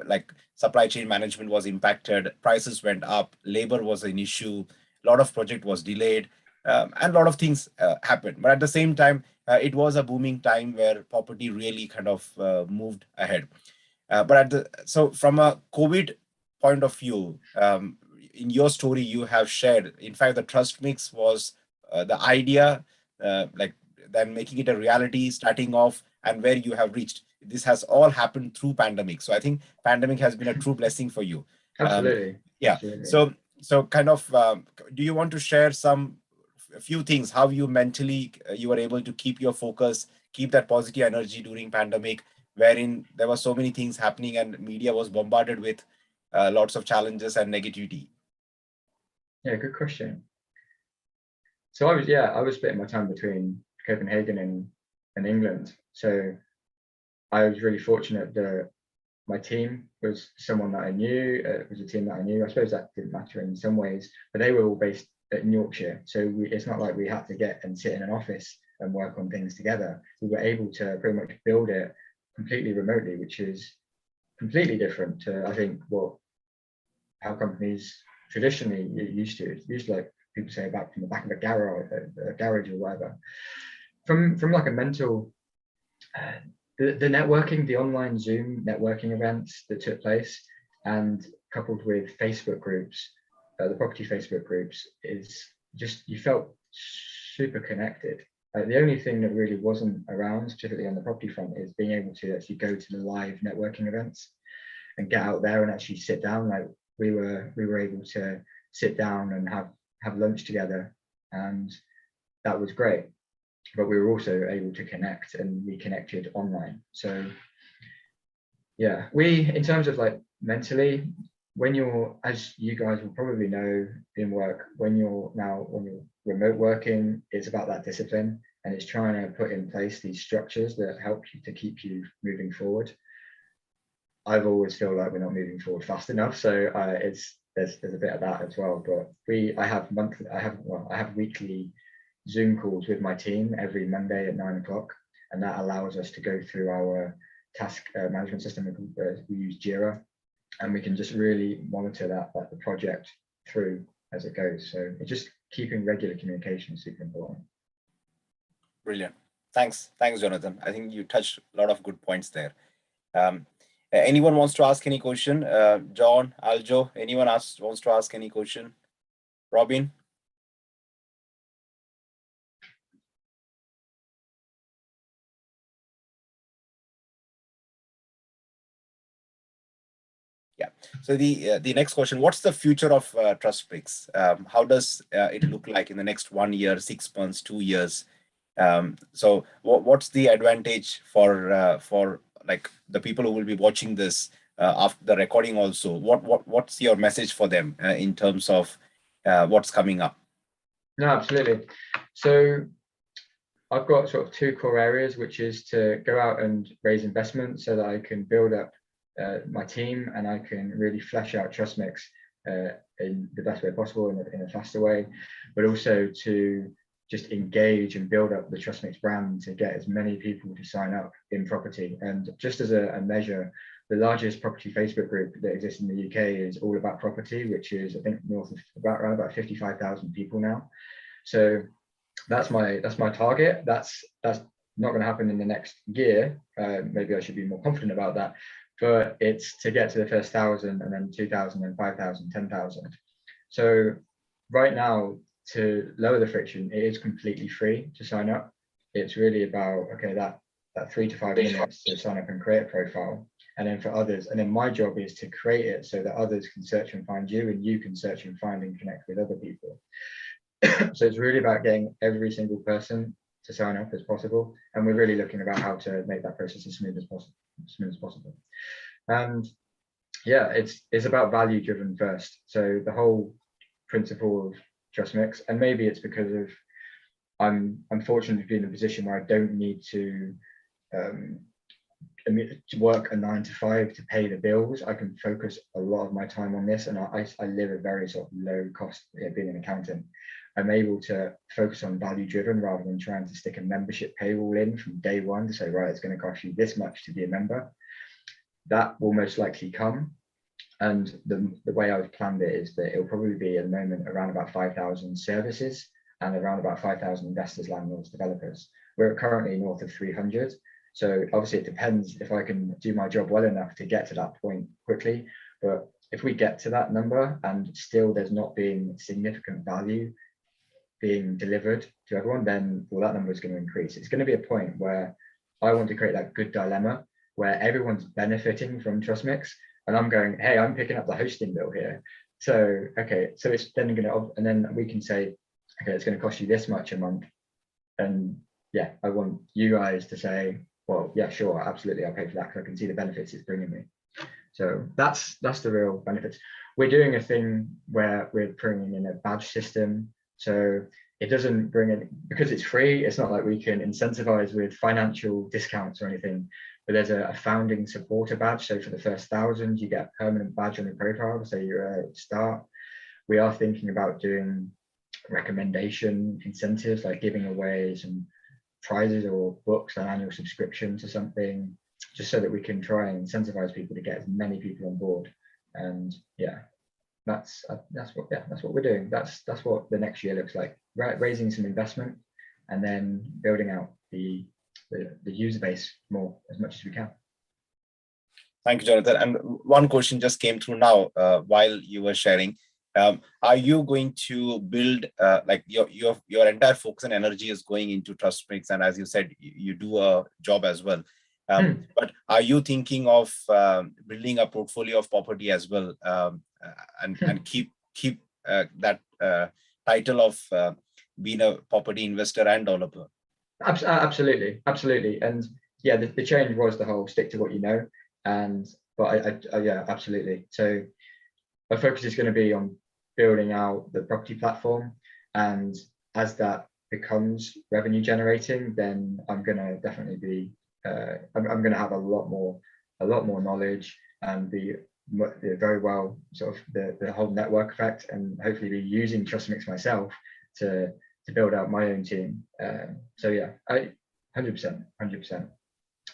like supply chain management was impacted, prices went up, labor was an issue, a lot of project was delayed, and a lot of things happened. But at the same time, it was a booming time where property really kind of moved ahead. So from a COVID point of view, in your story, you have shared, in fact, the Trustmix was the idea, like then making it a reality, starting off, and where you have reached. This has all happened through pandemic. So I think pandemic has been a true blessing for you. Absolutely. Yeah. Absolutely. So kind of, do you want to share a few things, how you mentally, you were able to keep your focus, keep that positive energy during pandemic, wherein there were so many things happening and media was bombarded with lots of challenges and negativity? Yeah, good question. So I was splitting my time between Copenhagen and England. So I was really fortunate that my team was someone that I knew. It was a team that I knew. I suppose that didn't matter in some ways, but they were all based in Yorkshire. So it's not like we had to get and sit in an office and work on things together. We were able to pretty much build it completely remotely, which is completely different to, I think, how companies traditionally used to. It's usually like people say back from the back of a garage or whatever. From like a mental, the networking, the online Zoom networking events that took place, and coupled with Facebook groups, the property Facebook groups, is just, you felt super connected. The only thing that really wasn't around, specifically on the property front, is being able to actually go to the live networking events and get out there and actually sit down. Like we were able to sit down and have lunch together, and that was great. But we were also able to connect, and we connected online. So yeah, in terms of like mentally, when you're, as you guys will probably know in work, when you're remote working, it's about that discipline, and it's trying to put in place these structures that help you to keep you moving forward. I've always feel like we're not moving forward fast enough, so there's a bit of that as well. But I have weekly Zoom calls with my team every Monday at 9 o'clock, and that allows us to go through our task management system. We use Jira, and we can just really monitor the project through as it goes. So it's just keeping regular communication is super important. Brilliant. Thanks, Jonathan. I think you touched a lot of good points there. Anyone wants to ask any question? John, Aljo, anyone wants to ask any question? Robin? Yeah. So the next question: what's the future of Trustmix? How does it look like in the next 1 year, 6 months, 2 years? So what's the advantage for like the people who will be watching this after the recording also? What's your message for them in terms of what's coming up? No, absolutely. So I've got sort of 2 core areas, which is to go out and raise investment so that I can build up my team, and I can really flesh out Trustmix in the best way possible, in a faster way, but also to just engage and build up the Trustmix brand to get as many people to sign up in property. And just as a measure, the largest property Facebook group that exists in the UK is All About Property, which is, I think, north of around about 55,000 people now. So that's my target. That's not going to happen in the next year. Maybe I should be more confident about that. But it's to get to the first 1,000, and then 2,000, and 5,000, 10,000. So right now, to lower the friction, it is completely free to sign up. It's really about, okay, that 3 to 5 minutes to sign up and create a profile. And then for others, and then my job is to create it so that others can search and find you, and you can search and find and connect with other people. So it's really about getting every single person to sign up as possible. And we're really looking about how to make that process as smooth as possible. And yeah, it's about value driven first. So the whole principle of Trustmix, and maybe it's because of I'm fortunate to be in a position where I don't need to work a 9 to 5 to pay the bills. I can focus a lot of my time on this, and I live a very sort of low cost, being an accountant. I'm able to focus on value driven rather than trying to stick a membership paywall in from day one to say, right, it's going to cost you this much to be a member. That will most likely come. And the way I've planned it is that it'll probably be at the moment around about 5,000 services and around about 5,000 investors, landlords, developers. We're currently north of 300. So obviously it depends if I can do my job well enough to get to that point quickly. But if we get to that number and still there's not being significant value being delivered to everyone, then that number is going to increase. It's going to be a point where I want to create that good dilemma where everyone's benefiting from Trustmix, and I'm going, hey, I'm picking up the hosting bill here. So okay, so it's then going to, and then we can say, okay, it's going to cost you this much a month, and yeah, I want you guys to say, well, yeah, sure, absolutely, I'll pay for that because I can see the benefits it's bringing me. So that's the real benefits. We're doing a thing where we're bringing in a badge system. So it doesn't bring in, because it's free, it's not like we can incentivize with financial discounts or anything, but there's a founding supporter badge. So for the first 1,000, you get a permanent badge on your profile, so you're a start. We are thinking about doing recommendation incentives, like giving away some prizes or books, an annual subscription to something, just so that we can try and incentivize people to get as many people on board. And yeah, that's what we're doing. That's what the next year looks like. Raising some investment and then building out the user base more, as much as we can. Thank you, Jonathan. And one question just came through now while you were sharing. Are you going to build like your entire focus and energy is going into Trustmix, and as you said, you do a job as well. But are you thinking of building a portfolio of property as well, and keep that title of being a property investor and developer? Absolutely. And yeah, the change was the whole stick to what you know. But yeah, absolutely. So my focus is going to be on building out the property platform, and as that becomes revenue generating, then I'm going to definitely be I'm going to have a lot more knowledge and be very well sort of the whole network effect, and hopefully be using Trustmix myself to build out my own team. So yeah, 100%.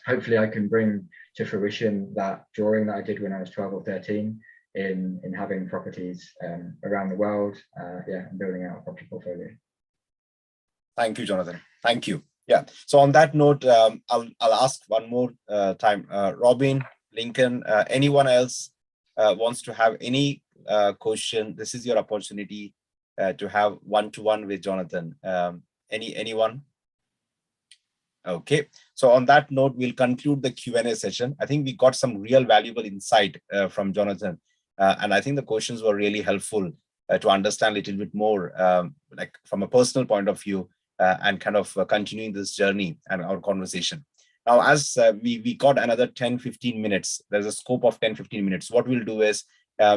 Hopefully I can bring to fruition that drawing that I did when I was 12 or 13 in having properties around the world, and building out a property portfolio. Thank you, Jonathan. Thank you. Yeah. So on that note, I'll ask one more time. Robin, Lincoln, anyone else wants to have any question? This is your opportunity to have one-to-one with Jonathan. Anyone? Okay. So on that note, we'll conclude the Q&A session. I think we got some real valuable insight from Jonathan. And I think the questions were really helpful to understand a little bit more, like from a personal point of view, and kind of continuing this journey and our conversation. Now, as we got another 10-15 minutes, there's a scope of 10-15 minutes. What we'll do is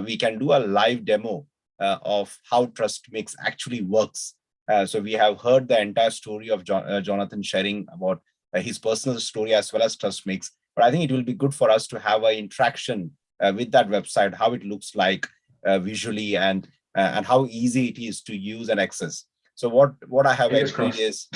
we can do a live demo of how Trustmix actually works. So we have heard the entire story of Jonathan sharing about his personal story as well as Trustmix. But I think it will be good for us to have an interaction with that website, how it looks like visually, and how easy it is to use and access. So what I have agreed is,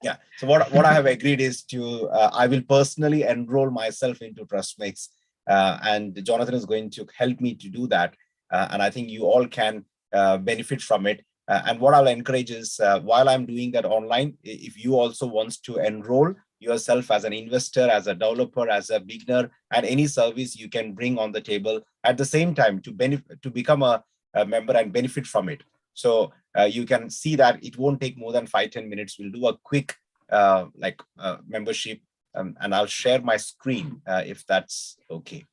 yeah. So what I have agreed is to I will personally enroll myself into Trustmix, and Jonathan is going to help me to do that. And I think you all can benefit from it. And what I'll encourage is, while I'm doing that online, if you also want to enroll yourself as an investor, as a developer, as a beginner, and any service you can bring on the table at the same time to become a member and benefit from it. So you can see that it won't take more than 5-10 minutes. We'll do a quick membership, and I'll share my screen if that's okay.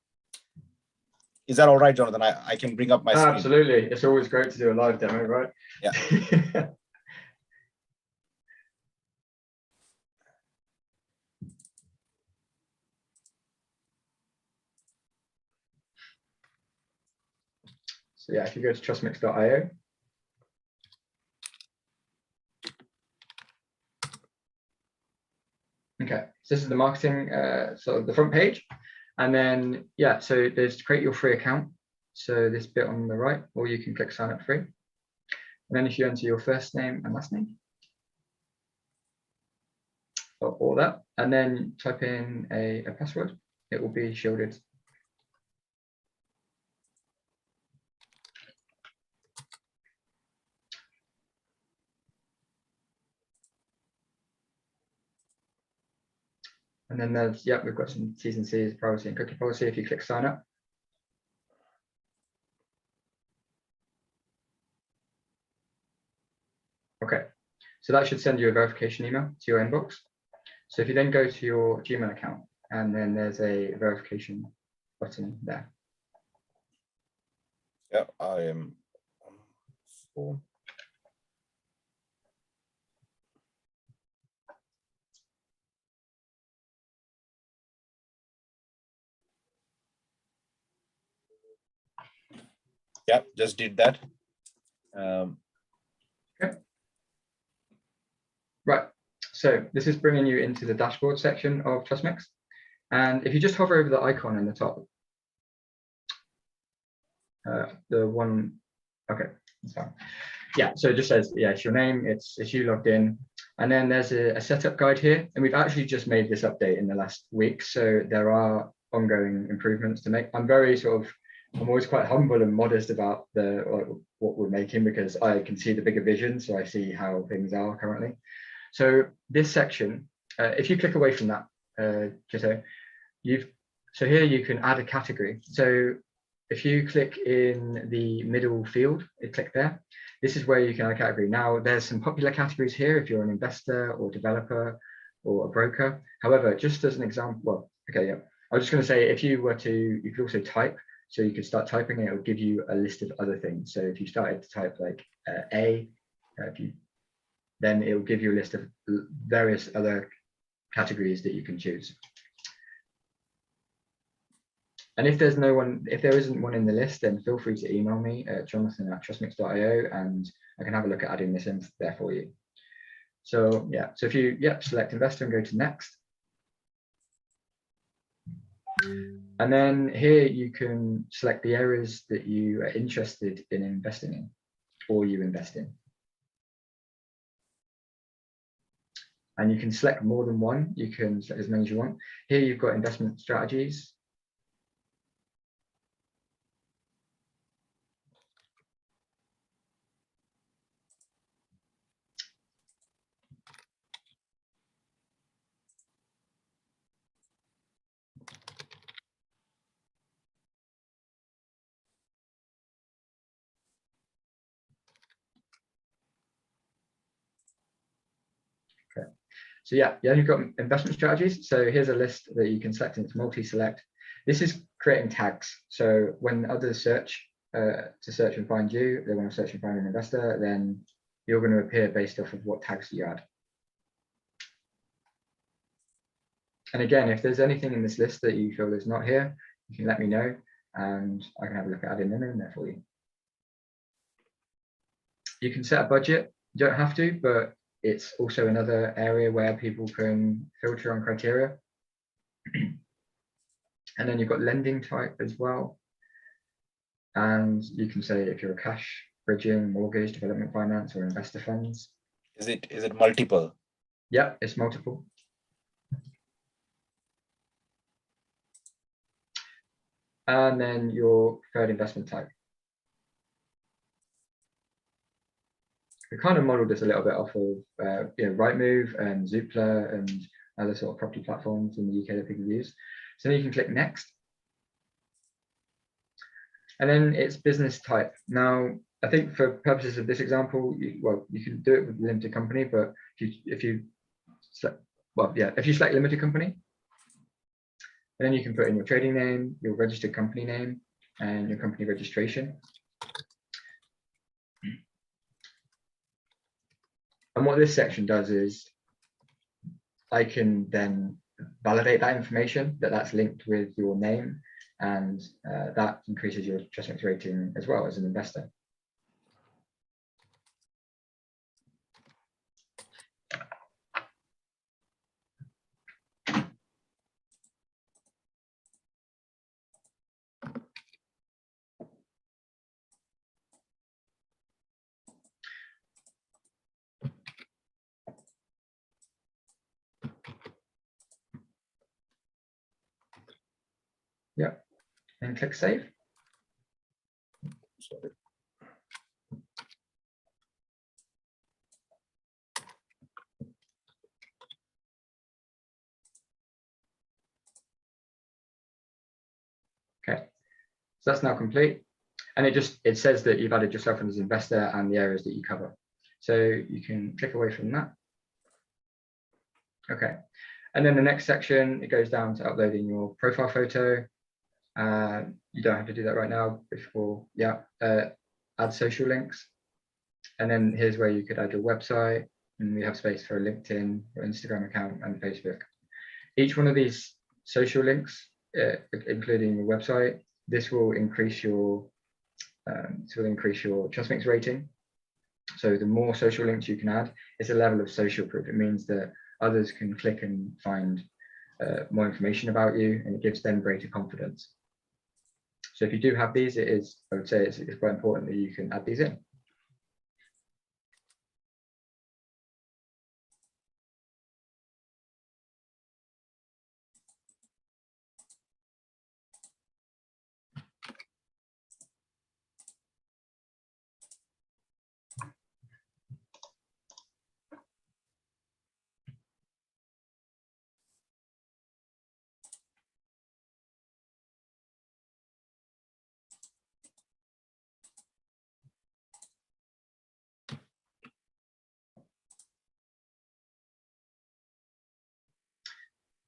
Is that all right, Jonathan? I can bring up my screen. Absolutely. It's always great to do a live demo, right? Yeah. So yeah, if you go to trustmix.io. Okay, so this is the marketing, sort of the front page. And then, yeah, so there's create your free account. So this bit on the right, or you can click sign up free. And then if you enter your first name and last name, or all that, and then type in a password, it will be shielded. And then there's, yeah, we've got some T's and C's, privacy and cookie policy. If you click sign up. Okay, so that should send you a verification email to your inbox. So if you then go to your Gmail account, and then there's a verification button there. Yeah, I am on phone. Yeah, just did that. Okay. Right, so this is bringing you into the dashboard section of Trustmix. And if you just hover over the icon in the top, the one, okay, that's fine. yeah, so it just says, yeah, it's your name, it's you logged in. And then there's a setup guide here. And we've actually just made this update in the last week. So there are ongoing improvements to make. I'm always quite humble and modest about what we're making, because I can see the bigger vision. So I see how things are currently. So this section, if you click away from that, so here you can add a category. So if you click in the middle field, click there. This is where you can add a category. Now, there's some popular categories here if you're an investor or developer or a broker. However, just as an example, well, okay, yeah. I was just going to say, you could also type. So you could start typing and it will give you a list of other things. So if you started to type like then it will give you a list of various other categories that you can choose. And if there isn't one in the list, then feel free to email me at jonathan@trustmix.io and I can have a look at adding this in there for you. So yeah, so if you select investor and go to next. And then here you can select the areas that you are interested in investing in or you invest in. And you can select more than one. You can select as many as you want. Here you've got investment strategies. So yeah, you've got investment strategies. So here's a list that you can select and it's multi-select. This is creating tags. So when others search to search and find you, they want to search and find an investor, then you're going to appear based off of what tags you add. And again, if there's anything in this list that you feel is not here, you can let me know and I can have a look at adding them in there for you. You can set a budget. You don't have to, but it's also another area where people can filter on criteria. And then you've got lending type as well. And you can say if you're a cash, bridging, mortgage, development finance, or investor funds. Is it multiple? Yeah, it's multiple. And then your preferred investment type. We kind of modeled this a little bit off of Rightmove and Zoopla and other sort of property platforms in the UK that people use. So then you can click next. And then it's business type. Now, I think for purposes of this example, you can do it with limited company, but if you select limited company, then you can put in your trading name, your registered company name, and your company registration. And what this section does is I can then validate that information, that's linked with your name, and that increases your Trustmix rating as well as an investor. Yeah, and click save. Sorry. Okay, so that's now complete. And it says that you've added yourself as an investor and the areas that you cover. So you can click away from that. Okay, and then the next section, it goes down to uploading your profile photo. You don't have to do that right now. Before, add social links. And then here's where you could add your website, and we have space for a LinkedIn, or Instagram account, and Facebook. Each one of these social links, including your website, this will increase your Trustmix rating. So the more social links you can add, it's a level of social proof. It means that others can click and find more information about you, and it gives them greater confidence. So if you do have these, I would say it's quite important that you can add these in.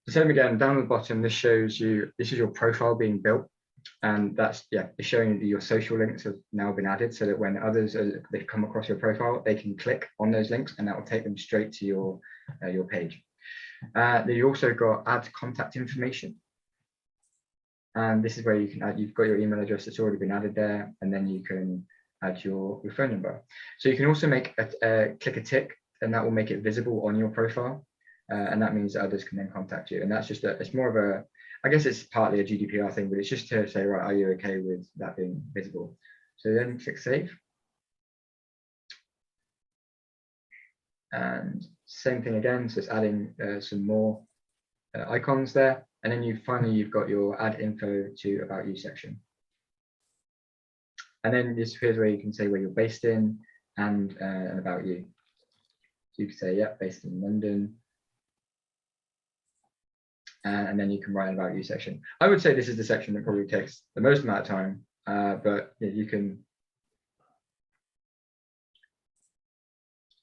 same again, down at the bottom, this shows you, this is your profile being built. And that's, yeah, it's showing you that your social links have now been added so that when others they come across your profile, they can click on those links and that will take them straight to your page. Then you also got add contact information. And this is where you can add, you've got your email address that's already been added there, and then you can add your phone number. So you can also make click a tick, and that will make it visible on your profile. And that means that others can then contact you. And that's just it's more of a, I guess it's partly a GDPR thing, but it's just to say, right, are you okay with that being visible? So then click save. And same thing again, so it's adding some more icons there. And then you've got your add info to about you section. And then here's where you can say where you're based in and about you. So you can say, yeah, based in London. And then you can write an about you section. I would say this is the section that probably takes the most amount of time, but yeah, you can.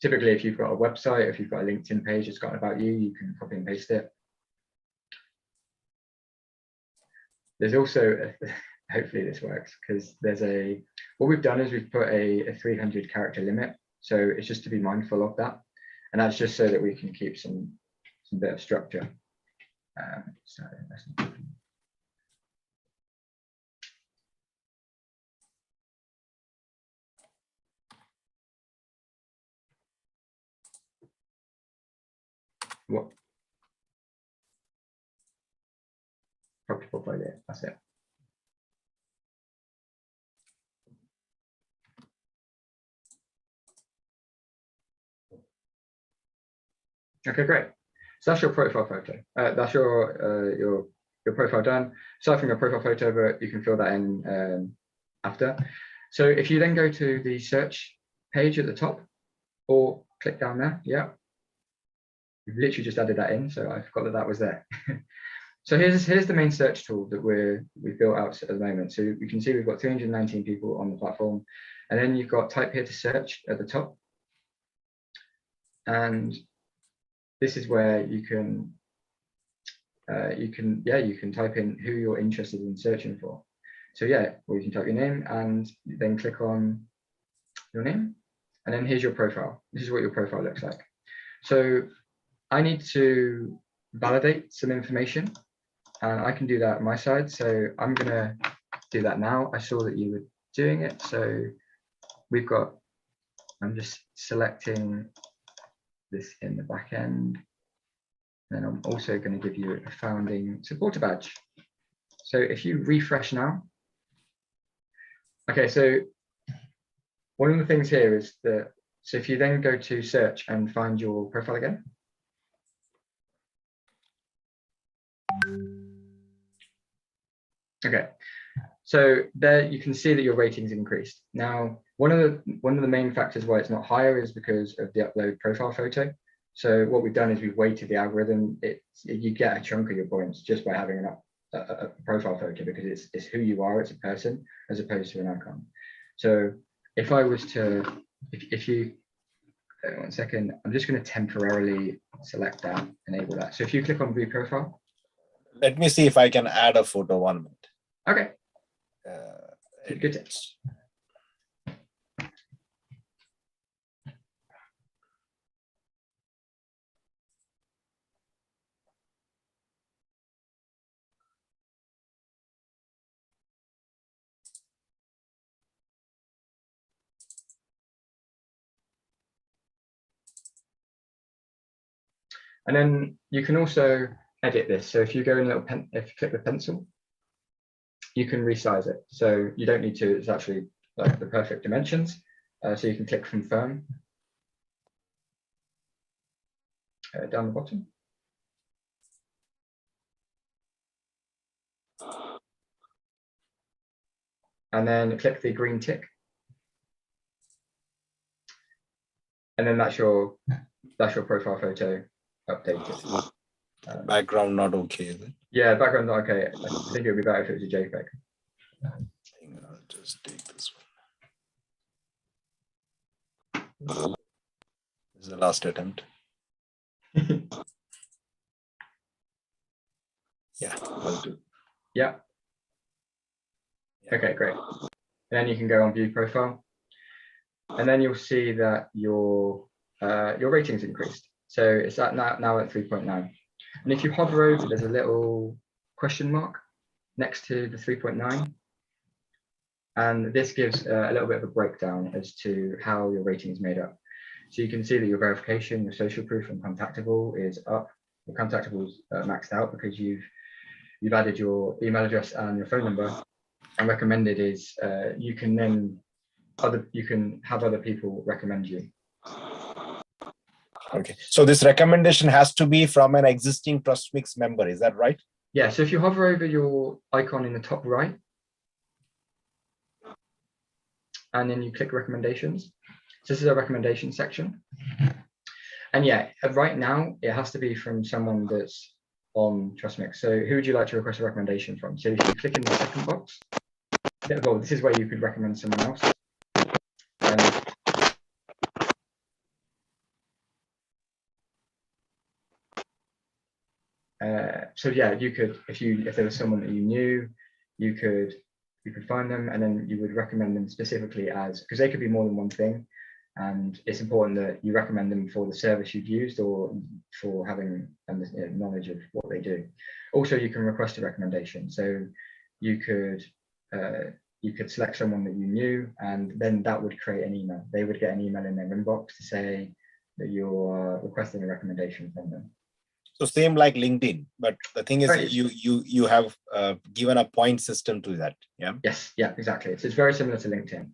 Typically, if you've got a website, if you've got a LinkedIn page that's got an about you, you can copy and paste it. There's also, hopefully this works, because there's what we've done is we've put a 300 character limit. So it's just to be mindful of that. And that's just so that we can keep some bit of structure. So that's important. What? Property portfolio, that's it. Okay, great. So that's your profile photo. That's your profile done. Aside from your profile photo, but you can fill that in after. So if you then go to the search page at the top, or click down there, yeah. We've literally just added that in, so I forgot that was there. So here's the main search tool that we've built out at the moment. So you can see we've got 319 people on the platform, and then you've got type here to search at the top. And this is where you can type in who you're interested in searching for. So yeah, or you can type your name and then click on your name, and then here's your profile. This is what your profile looks like. So I need to validate some information, and I can do that on my side. So I'm gonna do that now. I saw that you were doing it, so I'm just selecting this in the back end. Then I'm also going to give you a founding supporter badge. So if you refresh now, okay, so one of the things here is that, so if you then go to search and find your profile again. Okay, so there you can see that your rating's increased. Now, one of the main factors why it's not higher is because of the upload profile photo. So what we've done is we've weighted the algorithm. You get a chunk of your points just by having a profile photo, because it's who you are, it's a person, as opposed to an icon. So if I was to, if you, 1 second, I'm just going to temporarily select that, enable that. So if you click on view profile. Let me see if I can add a photo, 1 minute. Okay. Good. And then you can also edit this. So if you go in a little pen, if you click the pencil, you can resize it. So you don't need to, it's actually like the perfect dimensions. So you can click confirm down the bottom. And then click the green tick. And then that's your profile photo updated. Background not okay, is it? Yeah, background not okay. I think it would be better if it was a JPEG. I'll just take this one. This is the last attempt. Yeah, will do. Yeah. Okay, great. Then you can go on view profile, and then you'll see that your rating's increased. So it's at now at 3.9. And if you hover over, there's a little question mark next to the 3.9. And this gives a little bit of a breakdown as to how your rating is made up. So you can see that your verification, your social proof, and contactable is up. Your contactable is maxed out because you've added your email address and your phone number. And recommended is you can have other people recommend you. Okay, so this recommendation has to be from an existing Trustmix member, is that right? Yeah, so if you hover over your icon in the top right, and then you click recommendations, so this is a recommendation section. And yeah, right now it has to be from someone that's on Trustmix. So who would you like to request a recommendation from? So if you click in the second box, well, this is where you could recommend someone else. So yeah, you could, if there was someone that you knew, you could find them, and then you would recommend them specifically as, because they could be more than one thing, and it's important that you recommend them for the service you've used or for having knowledge of what they do. Also, you can request a recommendation. So you could select someone that you knew, and then that would create an email. They would get an email in their inbox to say that you're requesting a recommendation from them. So same like LinkedIn, but the thing is, right. you have given a point system to that. Yeah. Yes. Yeah. Exactly. So it's very similar to LinkedIn,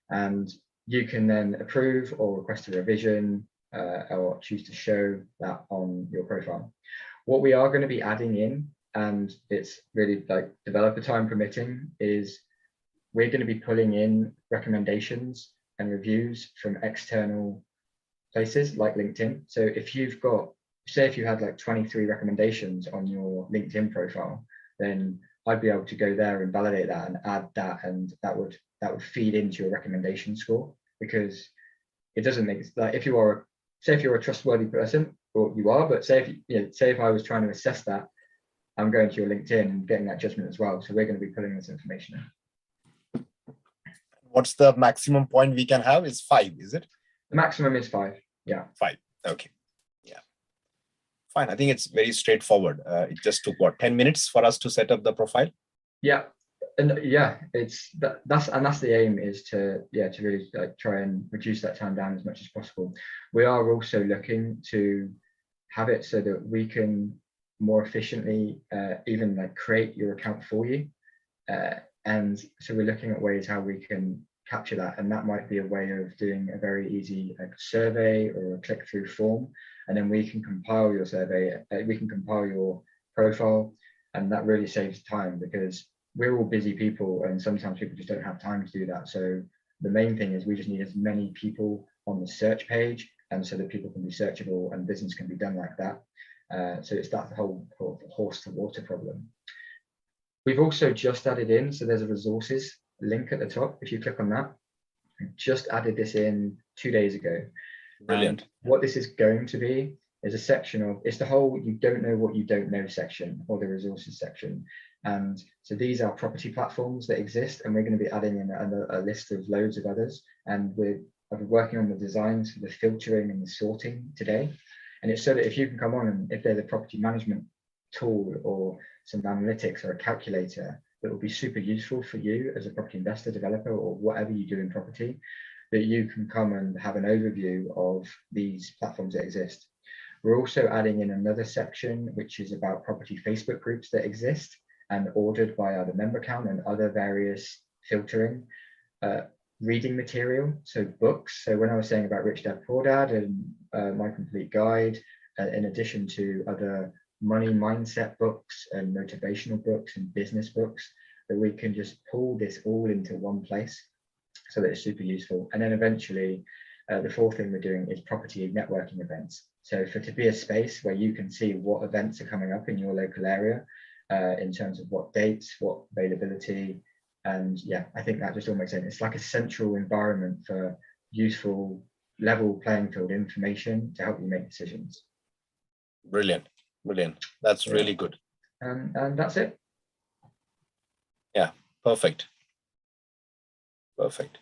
and you can then approve or request a revision or choose to show that on your profile. What we are going to be adding in, and it's really like developer time permitting, is we're going to be pulling in recommendations and reviews from external places like LinkedIn. So if you've got, say if you had like 23 recommendations on your LinkedIn profile, then I'd be able to go there and validate that and add that, and that would feed into your recommendation score, because it doesn't make, like, if you're a trustworthy person, or you are, but say if I was trying to assess that, I'm going to your LinkedIn and getting that judgment as well. So we're going to be putting this information in. What's the maximum point we can have? Is 5, is it? The maximum is 5. Yeah. 5. Okay. Yeah. Fine. I think it's very straightforward. It just took what, 10 minutes for us to set up the profile? Yeah. And yeah, that's the aim, is to really try and reduce that time down as much as possible. We are also looking to have it so that we can more efficiently even like create your account for you, and so we're looking at ways how we can capture that, and that might be a way of doing a very easy survey or a click-through form, and then we can compile your survey, we can compile your profile, and that really saves time, because we're all busy people and sometimes people just don't have time to do that. So the main thing is we just need as many people on the search page, and so that people can be searchable and business can be done like that. So it's that whole horse to water problem. We've also just added in, so there's a resources link at the top. If you click on that, we've just added this in 2 days ago. Brilliant. And what this is going to be is a section of, it's the whole you don't know what you don't know section, or the resources section. And so these are property platforms that exist, and we're going to be adding in a list of loads of others. And I've been working on the designs for the filtering and the sorting today. And it's so that if you can come on, and if there's a property management tool or some analytics or a calculator that will be super useful for you as a property investor, developer, or whatever you do in property, that you can come and have an overview of these platforms that exist. We're also adding in another section, which is about property Facebook groups that exist and ordered by either member count and other various filtering. Reading material, so books. So when I was saying about Rich Dad Poor Dad and My Complete Guide, in addition to other money mindset books and motivational books and business books, that we can just pull this all into one place so that it's super useful. And then eventually, the fourth thing we're doing is property networking events. So to be a space where you can see what events are coming up in your local area, in terms of what dates, what availability. And yeah, I think that just all makes sense. It's like a central environment for useful level playing field information to help you make decisions. Brilliant. Brilliant. That's really good. And that's it. Yeah, perfect. Perfect.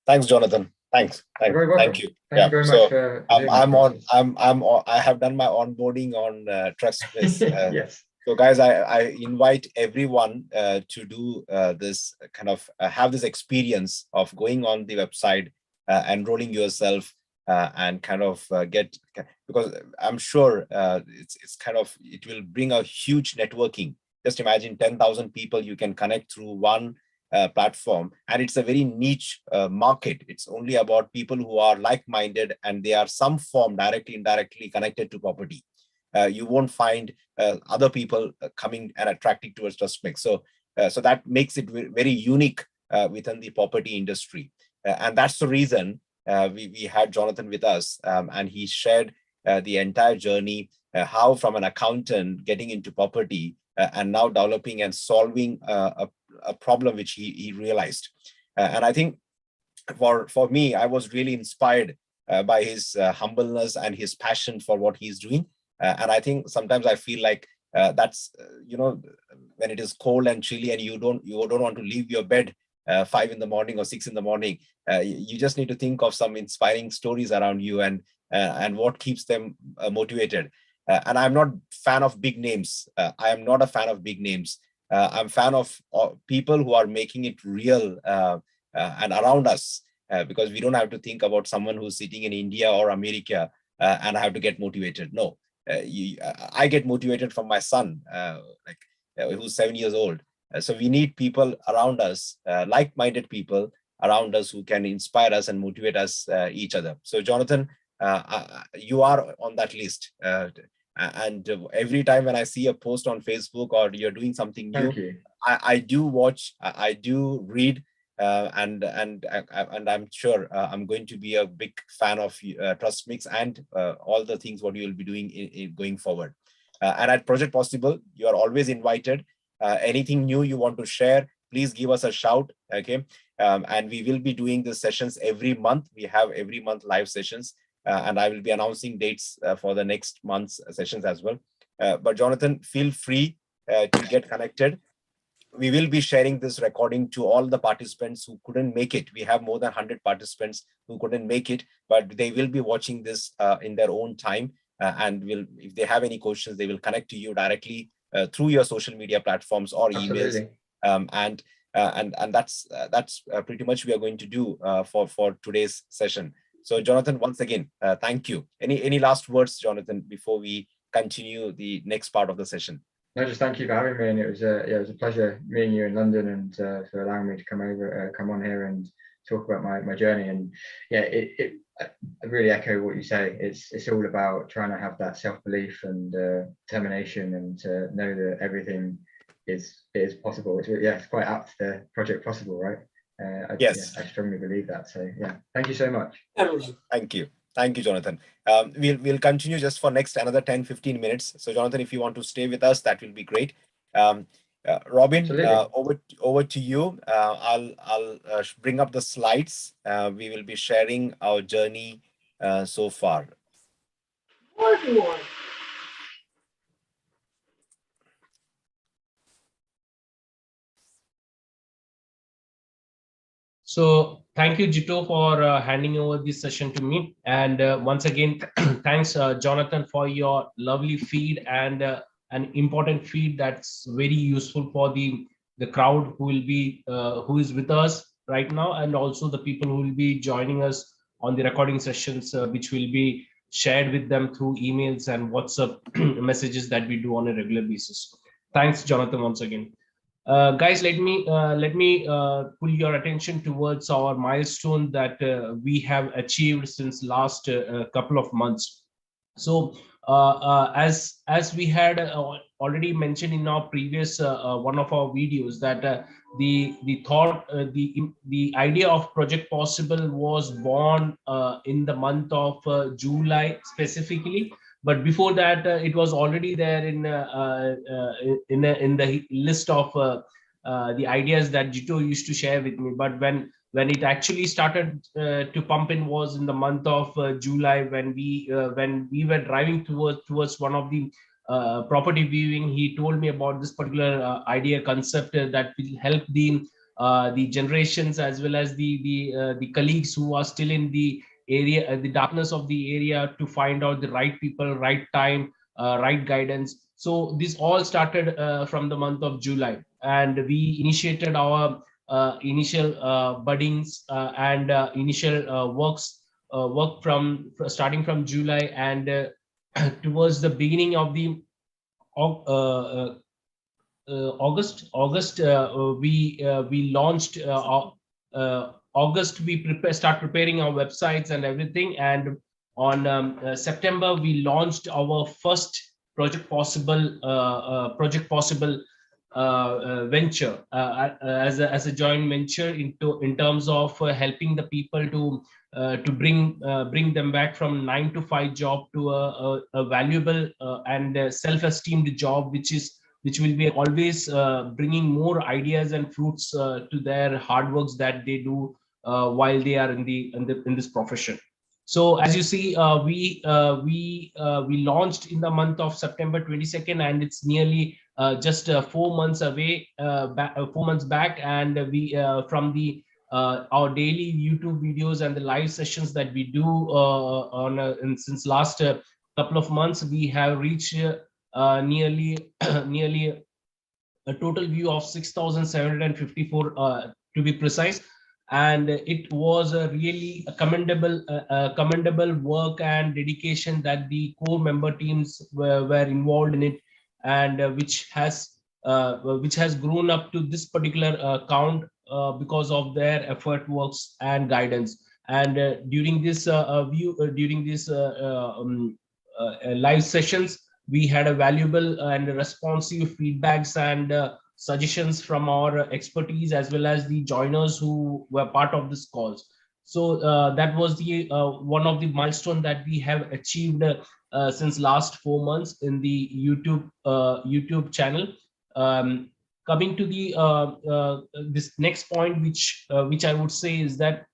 Thanks, Jonathan. Thanks. You're very welcome. Thank you. Thank you very much for doing I have done my onboarding on Trustmix. Yes. So guys, I invite everyone to do this kind of have this experience of going on the website, enrolling yourself, and kind of get, because I'm sure it will bring a huge networking. Just imagine 10,000 people you can connect through one platform, and it's a very niche market. It's only about people who are like-minded and they are some form directly, indirectly connected to property. You won't find other people coming and attracting towards Trustmix. So that makes it very unique within the property industry. And that's the reason we had Jonathan with us, and he shared the entire journey, how from an accountant getting into property and now developing and solving a problem which he realized. And I think for me, I was really inspired by his humbleness and his passion for what he's doing. And I think sometimes I feel like that's, when it is cold and chilly and you don't want to leave your bed 5 in the morning or 6 in the morning, you just need to think of some inspiring stories around you and what keeps them motivated. And I'm not a fan of big names. I'm a fan of people who are making it real and around us, because we don't have to think about someone who's sitting in India or America and I have to get motivated. No, I get motivated from my son, who's 7 years old. So we need people around us, like-minded people around us who can inspire us and motivate us each other. So Jonathan, you are on that list. And every time when I see a post on Facebook or you're doing something new, I do watch, I do read, and I'm sure I'm going to be a big fan of Trustmix and all the things what you will be doing in going forward. And at Project Possible, you are always invited. Anything new you want to share, please give us a shout. Okay, and we will be doing the sessions every month. We have every month live sessions. And I will be announcing dates for the next month's sessions as well. But Jonathan, feel free to get connected. We will be sharing this recording to all the participants who couldn't make it. We have more than 100 participants who couldn't make it, but they will be watching this in their own time. And if they have any questions, they will connect to you directly through your social media platforms or emails. And that's pretty much we are going to do for today's session. So Jonathan, once again, thank you. Any last words, Jonathan, before we continue the next part of the session? No, just thank you for having me, and it was a pleasure meeting you in London and for allowing me to come on here and talk about my journey. And yeah, I really echo what you say. It's all about trying to have that self-belief and determination, and to know that everything is possible. It's quite apt to Project Possible, right? Yes, I strongly believe that. So yeah, thank you so much. Thank you, Jonathan. We'll continue just for next another 10-15 minutes. So Jonathan, if you want to stay with us, that will be great. Robin, over to you. I'll bring up the slides. We will be sharing our journey so far. So thank you, Jito, for handing over this session to me. And once again, thanks, Jonathan, for your lovely feed and an important feed that's very useful for the crowd who will be who is with us right now, and also the people who will be joining us on the recording sessions, which will be shared with them through emails and WhatsApp messages that we do on a regular basis. Thanks, Jonathan, once again. Guys, let me pull your attention towards our milestone that we have achieved since last couple of months. So as we had already mentioned in our previous one of our videos, that the idea of Project Possible was born in the month of July specifically. But before that, it was already there in the list of the ideas that Jito used to share with me. But when it actually started to pump in was in the month of July, when we were driving towards one of the property viewing. He told me about this particular idea concept that will help the generations as well as the colleagues who are still in the area, the darkness of the area, to find out the right people, right time, right guidance. So this all started from the month of July, and we initiated our initial buddings and initial work from starting from July, and towards the beginning of the August, we launched August. We start preparing our websites and everything, and on September we launched our first Project Possible venture as a joint venture in terms of helping the people to bring them back from 9 to 5 job to a valuable and self-esteemed job, which will be always bringing more ideas and fruits to their hard works that they do while they are in this profession. So as you see, we launched in the month of September 22nd, and it's nearly just 4 months away, 4 months back, and we from the our daily YouTube videos and the live sessions that we do since last couple of months, we have reached nearly nearly a total view of 6,754 to be precise. And it was a really commendable work and dedication that the core member teams were involved in it, and which has grown up to this particular count because of their effort, works, and guidance. And during this live sessions, we had a valuable and responsive feedbacks and suggestions from our expertise as well as the joiners who were part of this calls. So that was the one of the milestone that we have achieved since last 4 months in the YouTube channel. Coming to the this next point, which I would say is that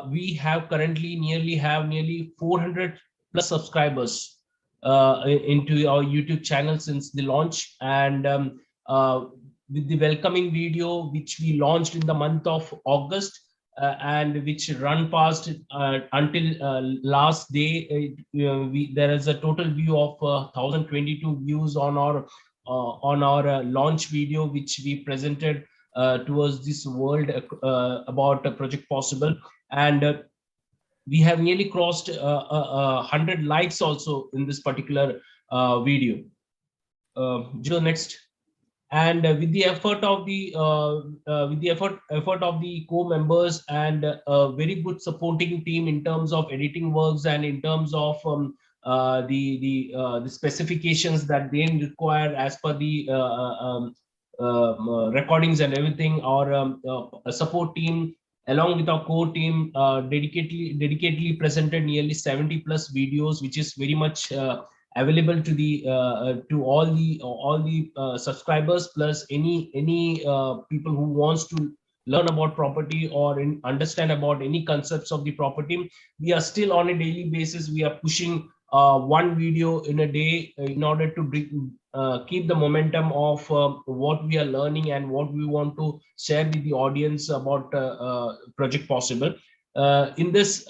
we have currently nearly 400 plus subscribers into our YouTube channel since the launch, and with the welcoming video which we launched in the month of August and which run past until last day, there is a total view of 1,022 views on our launch video, which we presented towards this world about Project Possible. And we have nearly crossed 100 likes also in this particular video. Next. And with the effort of the effort of the co-members and a very good supporting team in terms of editing works and in terms of the specifications that they require as per the recordings and everything, our support team along with our core team dedicatedly presented nearly 70 plus videos, which is very much available to the to all the subscribers, plus any people who wants to learn about property or understand about any concepts of the property. We are still on a daily basis. We are pushing one video in a day in order to bring, keep the momentum of what we are learning and what we want to share with the audience about Project Possible. In this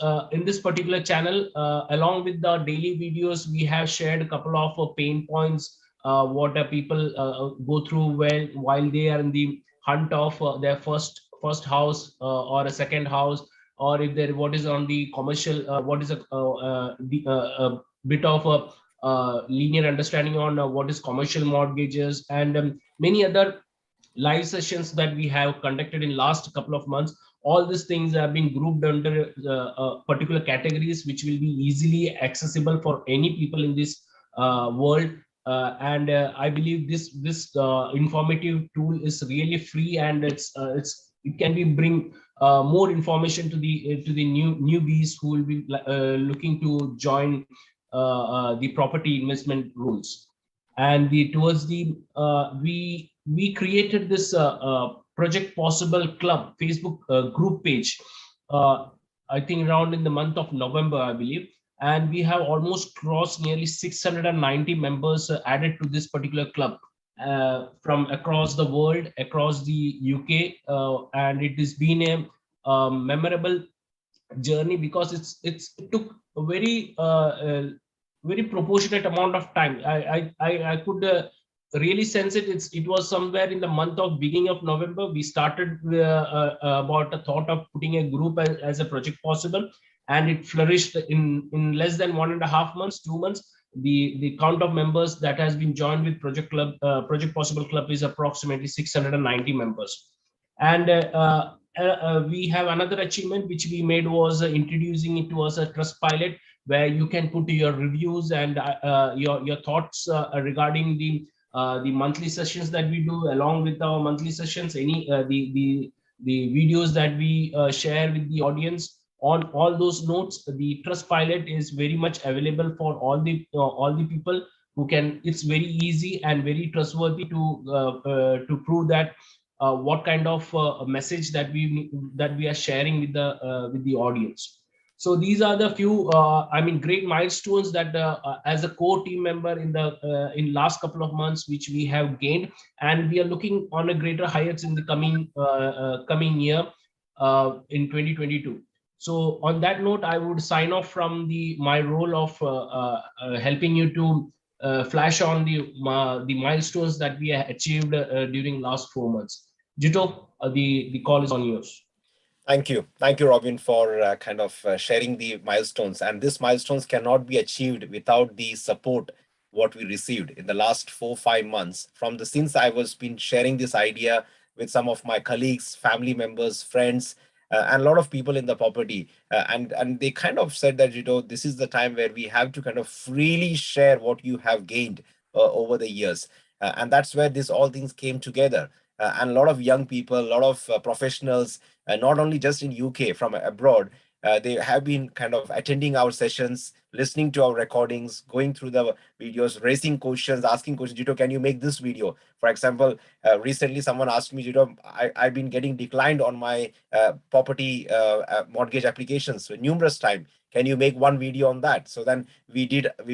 particular channel, along with the daily videos, we have shared a couple of pain points what people go through while they are in the hunt of their first house or a second house, or if there what is on the commercial, what is a bit of a linear understanding on what is commercial mortgages, and many other live sessions that we have conducted in last couple of months. All these things have been grouped under particular categories, which will be easily accessible for any people in this world. And I believe this informative tool is really free, and it can be bring more information to the newbies who will be looking to join the property investment rules. And towards the we created this Project Possible Club Facebook group page, I think around in the month of November, I believe. and we have almost crossed nearly 690 members added to this particular club from across the world, across the UK, and it has been a memorable journey because it took a very proportionate amount of time. I could really sense it. It was somewhere in the month of beginning of November. We started about a thought of putting a group as a project possible, and it flourished in less than 1.5 months, 2 months. The count of members that has been joined with Project Possible Club is approximately 690 members. And we have another achievement which we made was introducing it to us a trust pilot, where you can put your reviews and your thoughts regarding the monthly sessions that we do. Along with our monthly sessions, any the videos that we share with the audience, on all those notes, the trust pilot is very much available for all the people who can. It's very easy and very trustworthy to prove that what kind of message that we are sharing with the audience. So these are the few great milestones that as a core team member in last couple of months which we have gained, and we are looking on a greater heights in the coming year in 2022. So on that note, I would sign off from my role of helping you to flash on the milestones that we have achieved during last 4 months. Jito, the call is on yours. Thank you, Robin, for kind of sharing the milestones. And these milestones cannot be achieved without the support what we received in the last 4-5 months from the since I was been sharing this idea with some of my colleagues, family members, friends, and a lot of people in the property. And they kind of said that, this is the time where we have to kind of freely share what you have gained over the years. And that's where all things came together. And a lot of young people, a lot of professionals, not only just in UK, from abroad, they have been kind of attending our sessions, listening to our recordings, going through the videos, raising questions, asking questions. Jito, can you make this video? For example, recently someone asked me, Jito, I've been getting declined on my property mortgage applications numerous times. Can you make one video on that? So then we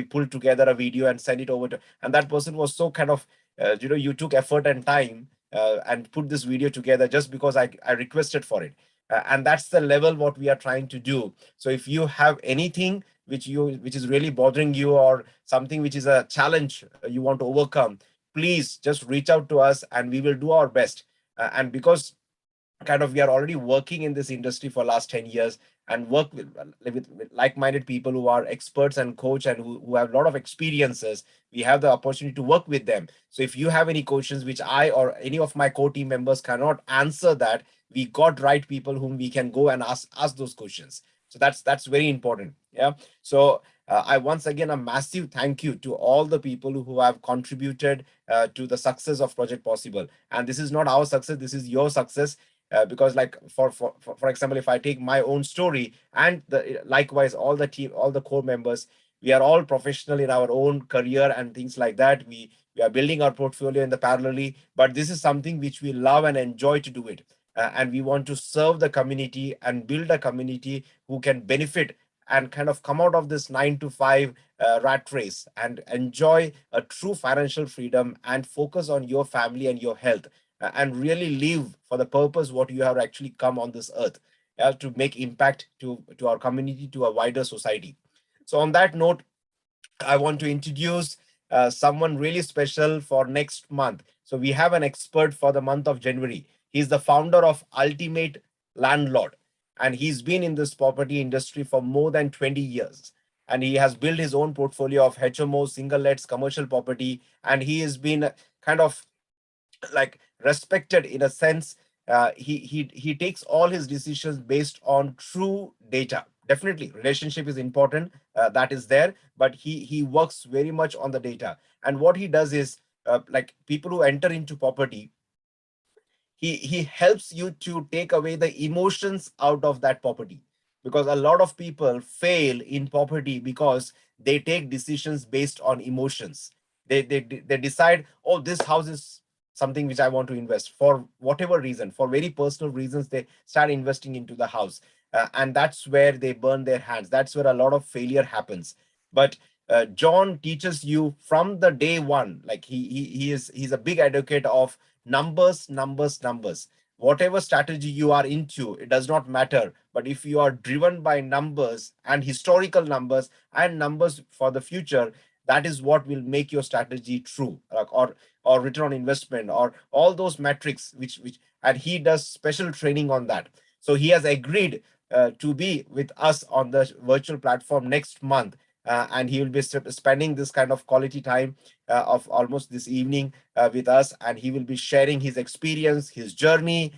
pulled together a video and sent it over to, and that person was so kind of, you took effort and time and put this video together just because I requested for it. And that's the level what we are trying to do. So if you have anything which is really bothering you, or something which is a challenge you want to overcome, please just reach out to us and we will do our best. And because kind of we are already working in this industry for last 10 years and work with like-minded people who are experts and coach and who have a lot of experiences, we have the opportunity to work with them. So if you have any questions which I or any of my core team members cannot answer, that we got right people whom we can go and ask those questions. So that's very important. Yeah. So I once again a massive thank you to all the people who have contributed to the success of Project Possible. And this is not our success, this is your success. Because like for example, if I take my own story, and likewise all the team, all the core members, we are all professional in our own career and things like that. We are building our portfolio in the parallelly, but this is something which we love and enjoy to do it. And we want to serve the community and build a community who can benefit and kind of come out of this 9 to 5 rat race and enjoy a true financial freedom and focus on your family and your health, and really live for the purpose what you have actually come on this earth, to make impact to our community, to a wider society. So on that note, I want to introduce someone really special for next month. So we have an expert for the month of January. He's the founder of Ultimate Landlord, and he's been in this property industry for more than 20 years. And he has built his own portfolio of HMO, single lets, commercial property, and he has been kind of like respected in a sense. He takes all his decisions based on true data. Definitely relationship is important, that is there, but he works very much on the data. And what he does is, like people who enter into property, he helps you to take away the emotions out of that property, because a lot of people fail in property because they take decisions based on emotions. They decide, oh, this house is something which I want to invest for whatever reason, for very personal reasons. They start investing into the house, and that's where they burn their hands. That's where a lot of failure happens. But John teaches you from the day one. Like he's a big advocate of numbers, numbers, numbers. Whatever strategy you are into, it does not matter. But if you are driven by numbers and historical numbers and numbers for the future, that is what will make your strategy true, or return on investment, or all those metrics which and he does special training on that. So he has agreed to be with us on the virtual platform next month. And he will be spending this kind of quality time of almost this evening with us, and he will be sharing his experience, his journey.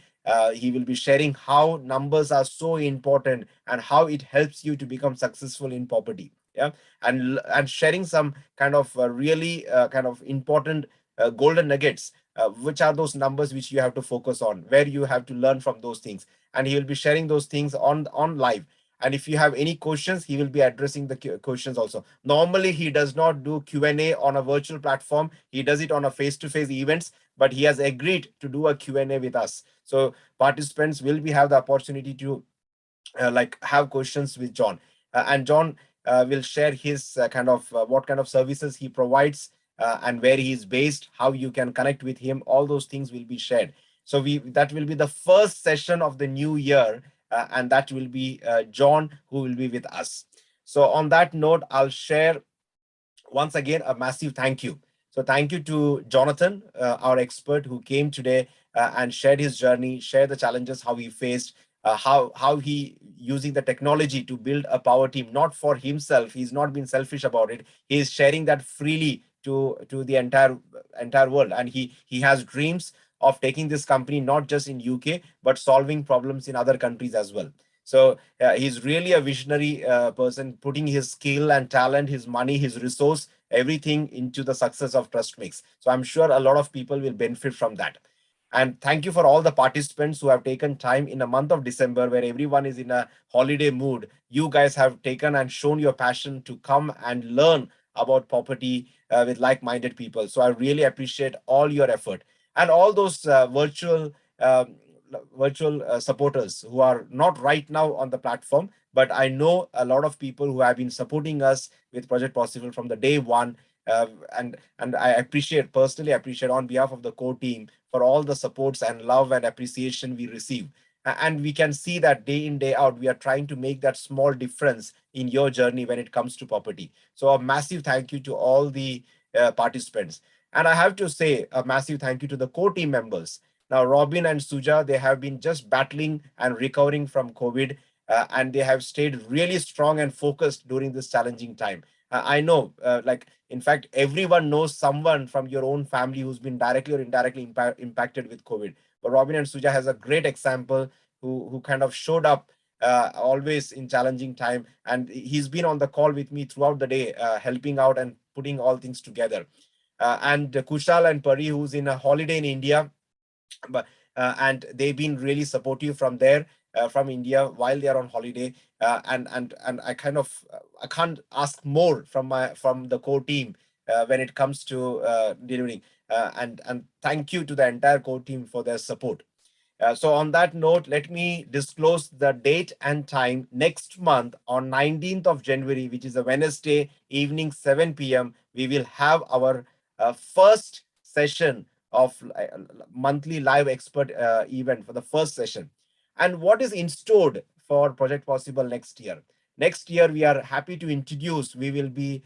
He will be sharing how numbers are so important and how it helps you to become successful in property. Yeah, and sharing some kind of really kind of important golden nuggets. Which are those numbers which you have to focus on, where you have to learn from those things, and he will be sharing those things on live. And if you have any questions, he will be addressing the questions also. Normally, he does not do Q&A on a virtual platform. He does it on a face-to-face events, but he has agreed to do a Q&A with us. So participants will have the opportunity to like have questions with John. And John will share his kind of what kind of services he provides, and where he is based, how you can connect with him. All those things will be shared. So that will be the first session of the new year, and that will be John who will be with us. So on that note, I'll share once again a massive thank you. So thank you to Jonathan, our expert, who came today and shared his journey, shared the challenges, how he faced, how he using the technology to build a power team, not for himself. He's not been selfish about it. He is sharing that freely to the entire world, and he has dreams of taking this company not just in UK but solving problems in other countries as well. So he's really a visionary person, putting his skill and talent, his money, his resource, everything into the success of Trustmix. So I'm sure a lot of people will benefit from that. And thank you for all the participants who have taken time in a month of December where everyone is in a holiday mood. You guys have taken and shown your passion to come and learn about property with like-minded people. So I really appreciate all your effort, and all those virtual supporters who are not right now on the platform, but I know a lot of people who have been supporting us with Project Possible from the day one. And I personally appreciate on behalf of the core team for all the supports and love and appreciation we receive. And we can see that day in, day out, we are trying to make that small difference in your journey when it comes to property. So a massive thank you to all the participants. And I have to say a massive thank you to the core team members. Now, Robin and Suja, they have been just battling and recovering from COVID, and they have stayed really strong and focused during this challenging time. I know, in fact, everyone knows someone from your own family who's been directly or indirectly impacted with COVID. But Robin and Suja has a great example who kind of showed up always in challenging time. And he's been on the call with me throughout the day, helping out and putting all things together. And Kushal and Pari, who's in a holiday in India, but and they've been really supportive from there, from India while they are on holiday. And I kind of I can't ask more from the core team when it comes to delivering. And thank you to the entire core team for their support. So on that note, let me disclose the date and time. Next month on 19th of January, which is a Wednesday evening, 7 p.m., we will have our first session of monthly live expert event for the first session. And what is in store for Project Possible next year? Next year, we are happy to introduce, we will be,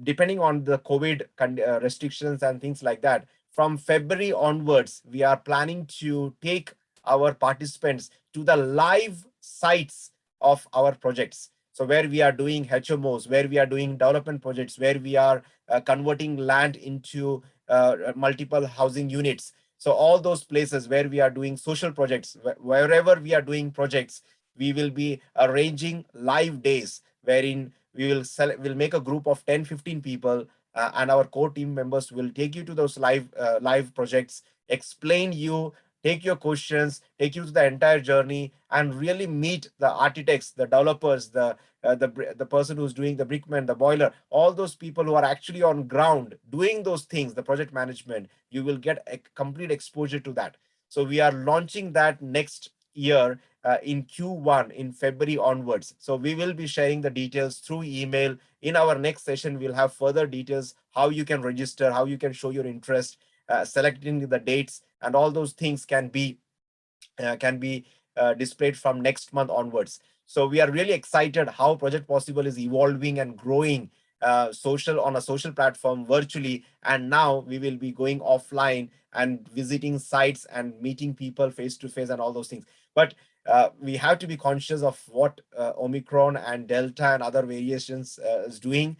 depending on the COVID restrictions and things like that, from February onwards, we are planning to take our participants to the live sites of our projects. So where we are doing HMOs, where we are doing development projects, where we are converting land into multiple housing units. So all those places where we are doing social projects, wherever we are doing projects, we will be arranging live days wherein we'll make a group of 10-15 people, and our core team members will take you to those live projects, explain you, take your questions, take you to the entire journey, and really meet the architects, the developers, the person who's doing the brickman, the boiler, all those people who are actually on ground doing those things, the project management. You will get a complete exposure to that. So we are launching that next year in Q1 in February onwards. So we will be sharing the details through email. In our next session, we'll have further details, how you can register, how you can show your interest, selecting the dates, and all those things can be displayed from next month onwards. So we are really excited how Project Possible is evolving and growing on a social platform virtually. And now we will be going offline and visiting sites and meeting people face to face and all those things. But we have to be conscious of what Omicron and Delta and other variations is doing.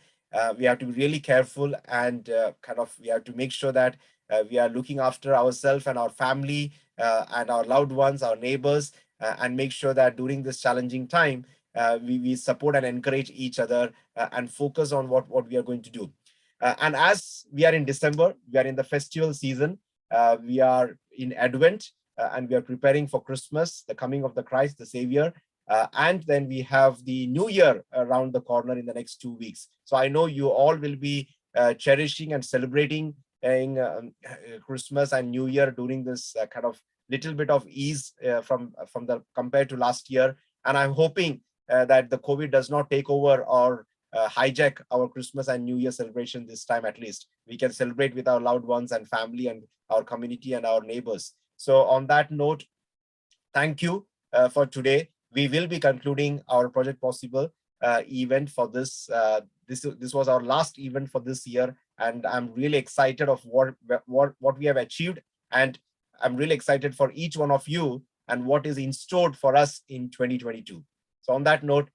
We have to be really careful, and we have to make sure that we are looking after ourselves and our family and our loved ones, our neighbors, and make sure that during this challenging time, we support and encourage each other and focus on what we are going to do. And as we are in December, we are in the festival season. We are in Advent, and we are preparing for Christmas, the coming of the Christ, the Savior. And then we have the New Year around the corner in the next 2 weeks. So I know you all will be cherishing and celebrating Christmas and New Year during this kind of little bit of ease from the compared to last year. And I'm hoping that the COVID does not take over or hijack our Christmas and New Year celebration this time. At least we can celebrate with our loved ones and family and our community and our neighbors. So on that note, thank you for today. We will be concluding our Project Possible event for this. This was our last event for this year, and I'm really excited of what we have achieved, and I'm really excited for each one of you and what is in store for us in 2022. So on that note,